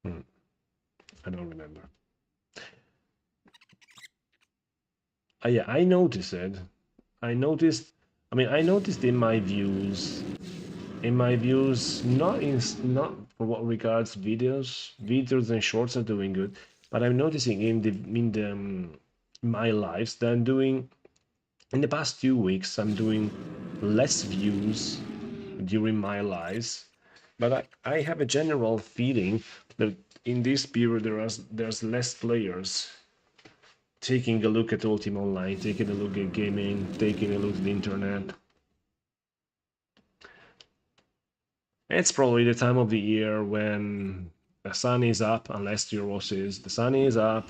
I don't remember. Yeah, I noticed it. I noticed. I mean, I noticed in my views. In my views, not for what regards videos. Videos and shorts are doing good, but I'm noticing in my lives that I'm doing. In the past 2 weeks, I'm doing less views during my lives, but I have a general feeling that in this period there's less players taking a look at Ultima Online, taking a look at gaming, taking a look at the internet. It's probably the time of the year when the sun is up, unless your OS is, the sun is up,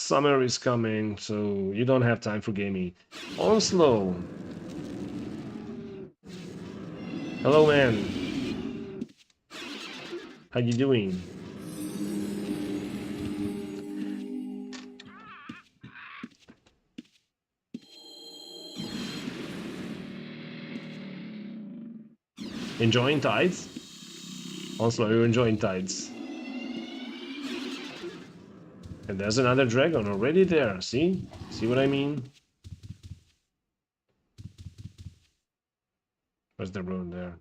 Summer is coming, so you don't have time for gaming. Onslow. Hello, man. How you doing? Enjoying tides? Onslow, you're enjoying tides. And there's another dragon already there. See? See what I mean? Where's the rune there?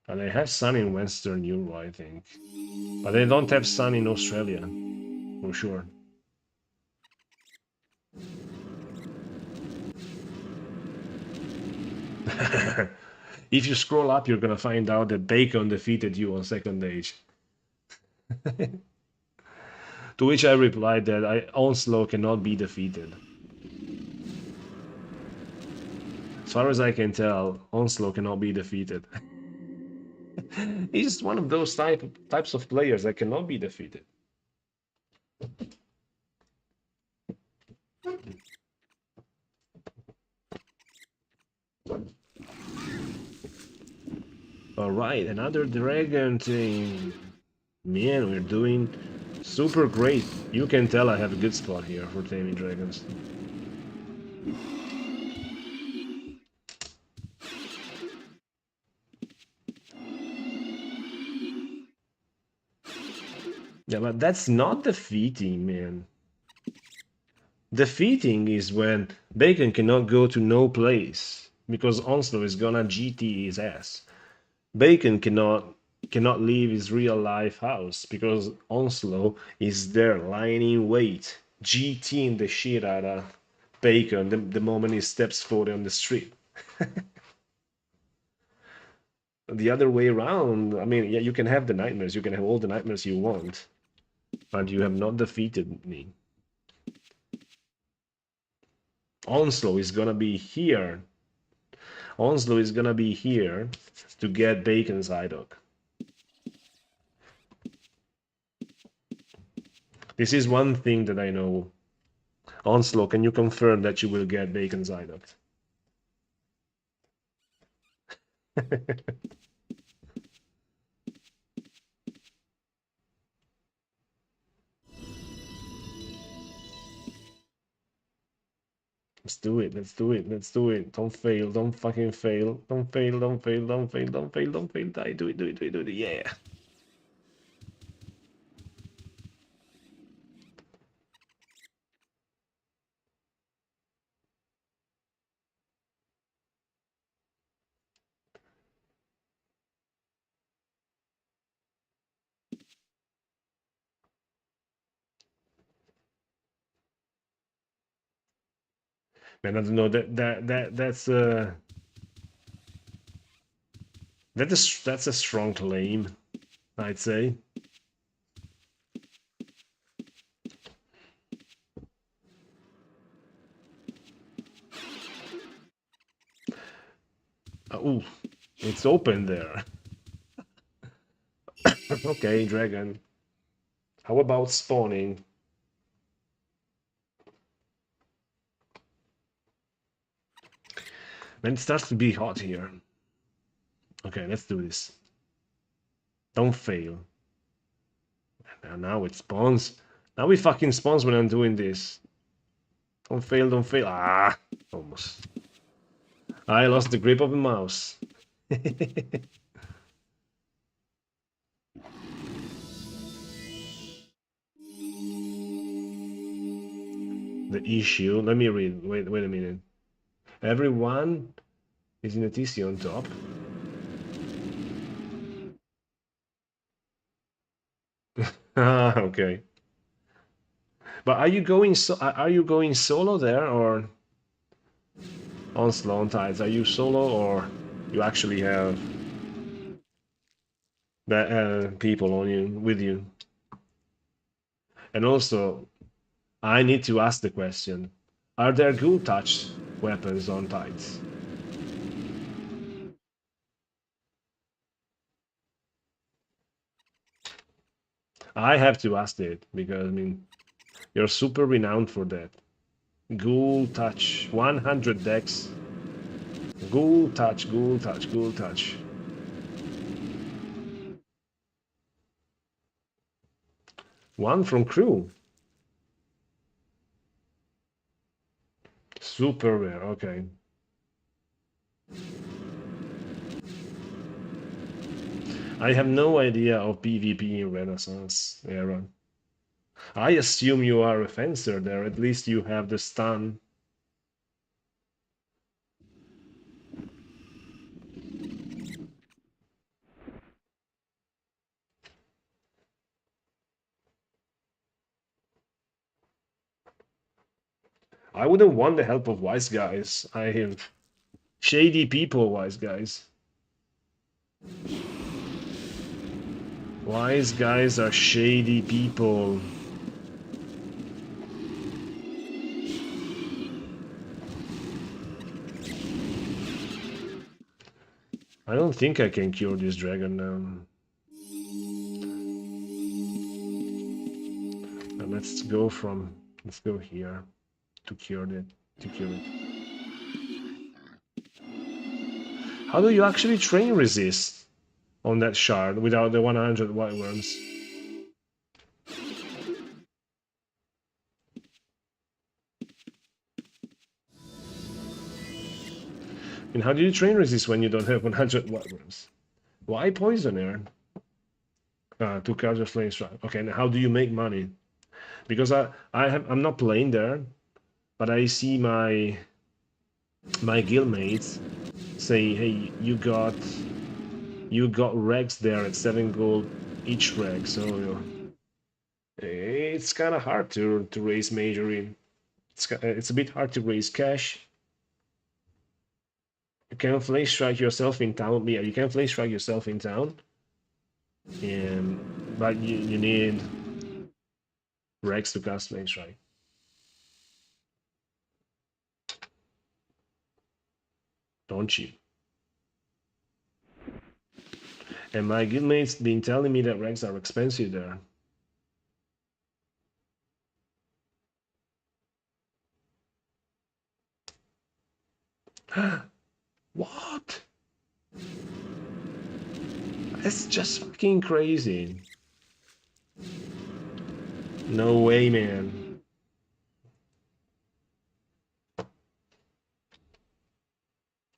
And they have sun in Western Europe, I think. But they don't have sun in Australia, for sure. If you scroll up, you're gonna find out that Bacon defeated you on second age. To which I replied that Onslow cannot be defeated. As far as I can tell, Onslow cannot be defeated. He's one of those types of players that cannot be defeated. Alright, another dragon team. Man, we're doing super great. You can tell I have a good spot here for taming dragons. Yeah, but that's not defeating, man. Defeating is when Bacon cannot go to no place because Onslow is gonna GT his ass. Bacon cannot leave his real life house because Onslow is there lying in wait, GTing the shit out of Bacon the moment he steps foot on the street. The other way around, I mean, yeah, you can have the nightmares, you can have all the nightmares you want, but you have not defeated me. Onslow is gonna be here. Onslow is gonna be here to get Bacon's eye dog. This is one thing that I know. Onslow, can you confirm that you will get Bacon's eye dog? Let's do it, let's do it, let's do it. Don't fail, don't fucking fail. Don't fail, don't fail, don't fail, don't fail, don't fail. Die, do it, do it, do it, do it, yeah. Man, I don't know, that's a strong claim, I'd say. Oh, it's open there. Okay, dragon. How about spawning? Man, it starts to be hot here. Okay, let's do this. Don't fail. And now it spawns. Now it fucking spawns when I'm doing this. Don't fail, don't fail. Ah, almost. I lost the grip of the mouse. The issue, let me read, wait a minute. Everyone is in a TC on top. Ah, okay. But are you going solo there or on Sloan Tides? Are you solo or you actually have people on you with you? And also, I need to ask the question: are there good touch weapons on Tides? I have to ask it because I mean you're super renowned for that. Ghoul touch, 100 decks. Ghoul touch, ghoul touch, ghoul touch. One from crew. Super rare, okay. I have no idea of PvP in Renaissance era. I assume you are a fencer there, at least you have the stun. I wouldn't want the help of wise guys. I have shady people, wise guys. Wise guys are shady people. I don't think I can cure this dragon now. Let's go here to cure it. How do you actually train resist on that shard without the 100 wyrms? And how do you train resist when you don't have 100 wyrms? Why poisoner? 2 cards of flame strike. Okay, now how do you make money? Because I'm not playing there, but I see my guildmates say, hey, you got Rex there at 7 gold each Rex, so it's kind of hard to raise major in. It's a bit hard to raise cash. You can flame strike yourself in town. Yeah, you can flame strike yourself in town, but you need Rex to cast flame strike. Don't you? And my guildmates been telling me that Rex are expensive there. What? That's just fucking crazy. No way, man.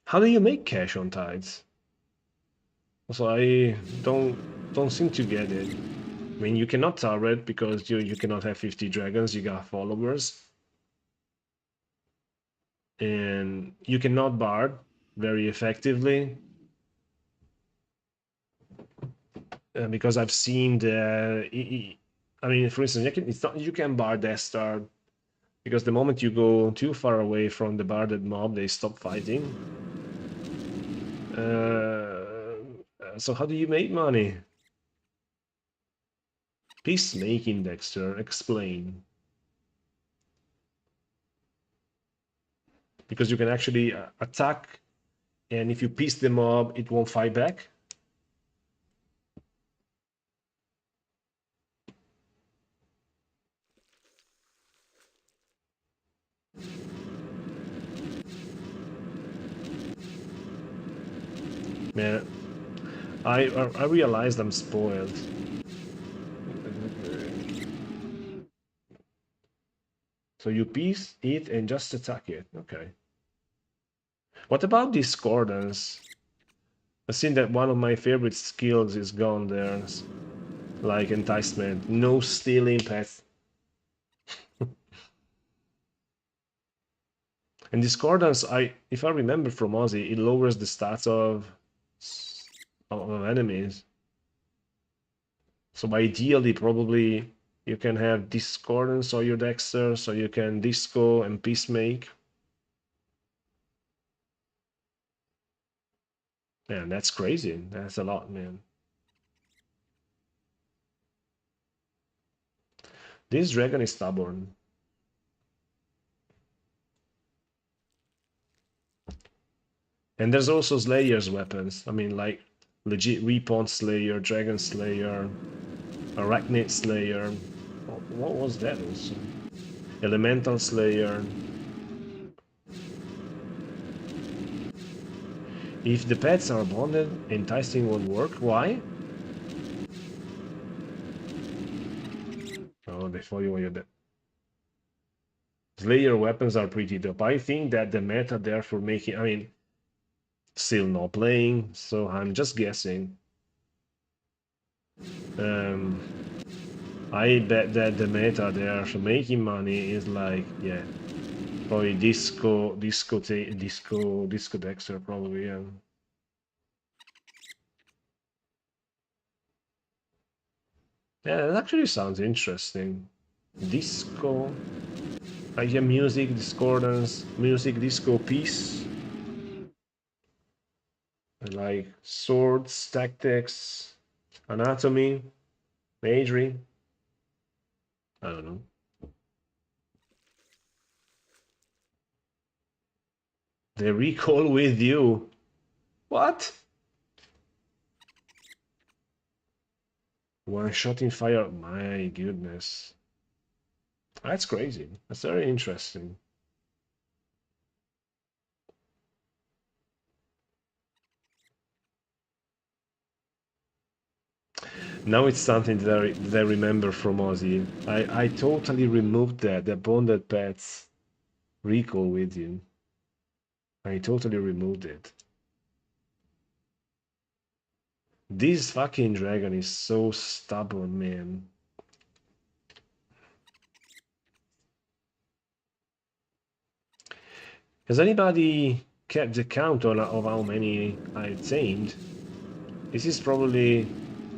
How do you make cash on tides? Also, I don't seem to get it. I mean, you cannot turret because you cannot have 50 dragons. You got followers, and you cannot bard very effectively. Because I've seen the. I mean, for instance, you can bar Death Star because the moment you go too far away from the barded mob, they stop fighting. So how do you make money? Peacemaking, Dexter, explain. Because you can actually attack, and if you piece the mob, it won't fight back. Man, I realized I'm spoiled. So you piece it and just attack it. Okay. What about discordance? I've seen that one of my favorite skills is gone there. Like enticement. No stealing pets. And discordance, if I remember from Aussie, it lowers the stats of enemies. So ideally, probably you can have discordance or your Dexter, so you can disco and peacemake. Man, that's crazy. That's a lot, man. This dragon is stubborn. And there's also Slayer's weapons. I mean, like legit Repawn Slayer, Dragon Slayer. Arachnid Slayer. What was that also? Elemental Slayer. If the pets are bonded, enticing won't work. Why? Oh, they follow you when you're dead. Slayer weapons are pretty dope. I think that the meta there for making, I mean, still not playing, so I'm just guessing. I bet that the meta there for making money is like, yeah, probably disco Dexter, probably, yeah. Yeah, that actually sounds interesting. Disco. I hear music, discordance, music, disco, peace. I like swords, tactics, anatomy, magery. I don't know. They recall with you. What? One shot in fire. My goodness. That's crazy. That's very interesting. Now it's something that I remember from Ozzy. I totally removed that, the bonded pets recall with you. I totally removed it. This fucking dragon is so stubborn, man. Has anybody kept the count of how many I've tamed? This is probably,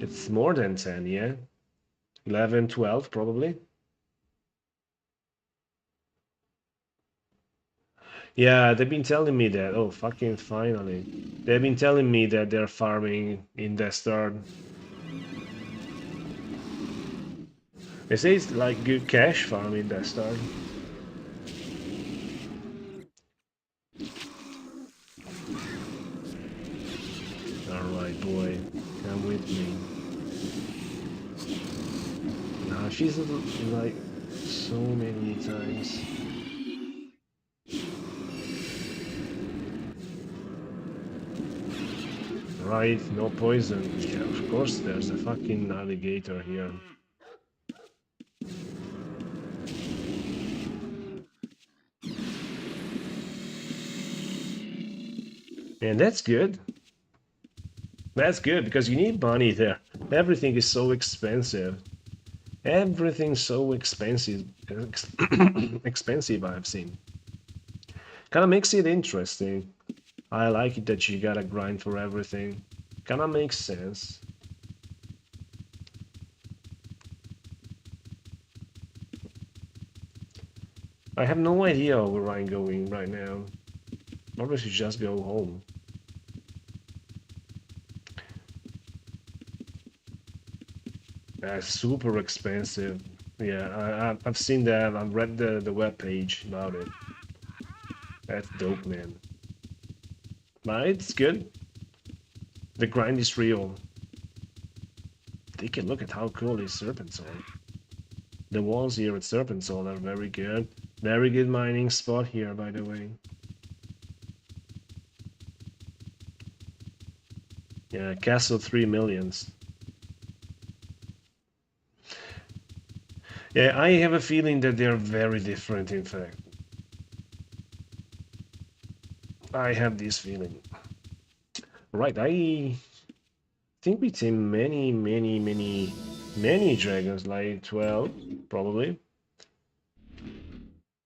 it's more than 10, yeah? 11, 12 probably. Yeah, they've been telling me that. Oh, fucking finally. They've been telling me that they're farming in the start. They say it's like good cash farm in the start. Alright, boy. Come with me. Nah, she's like so many times. Right, no poison. Yeah, of course there's a fucking alligator here. And that's good. That's good because you need money there. Everything is so expensive. Everything's so expensive. Expensive, I've seen. Kind of makes it interesting. I like it that you gotta grind for everything. Kind of makes sense. I have no idea where I'm going right now. Probably should just go home. Super expensive. Yeah, I've seen that. I've read the web page about it. That's dope, man. But it's good. The grind is real. Take a look at how cool is Serpent's Hole. The walls here at Serpent's Hole are very good. Very good mining spot here, by the way. Yeah, Castle 3 millions. Yeah, I have a feeling that they're very different, in fact. I have this feeling. Right, I think we tamed many dragons, like 12, probably.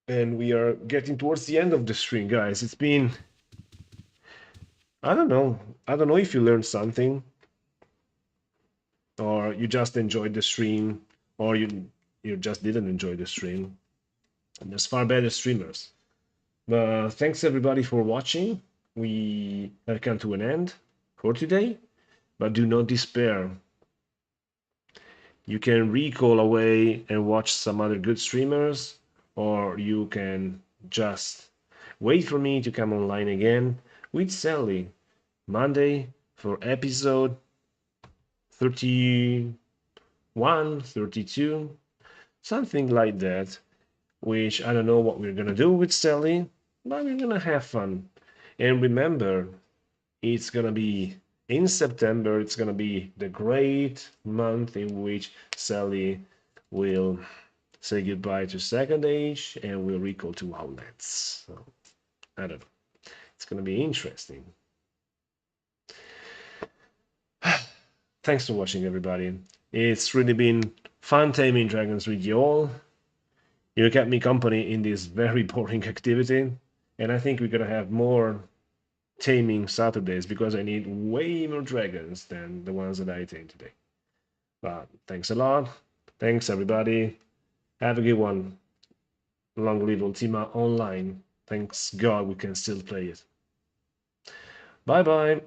And we are getting towards the end of the stream, guys. It's been... I don't know. I don't know if you learned something, or you just enjoyed the stream, or you just didn't enjoy the stream. There's far better streamers. But thanks everybody for watching. We have come to an end for today, but do not despair. You can recall away and watch some other good streamers, or you can just wait for me to come online again with Sally Monday for episode 30. 31, 32, something like that, which I don't know what we're gonna do with Sally, but we're gonna have fun. And remember, it's gonna be in September, it's gonna be the great month in which Sally will say goodbye to Second Age and will recall to Wildlands. So, I don't know. It's gonna be interesting. Thanks for watching, everybody. It's really been fun taming dragons with you all. You kept me company in this very boring activity, and I think we're gonna have more taming Saturdays because I need way more dragons than the ones that I tamed today. But thanks a lot. Thanks, everybody. Have a good one. Long live Ultima Online. Thanks God we can still play it. Bye bye.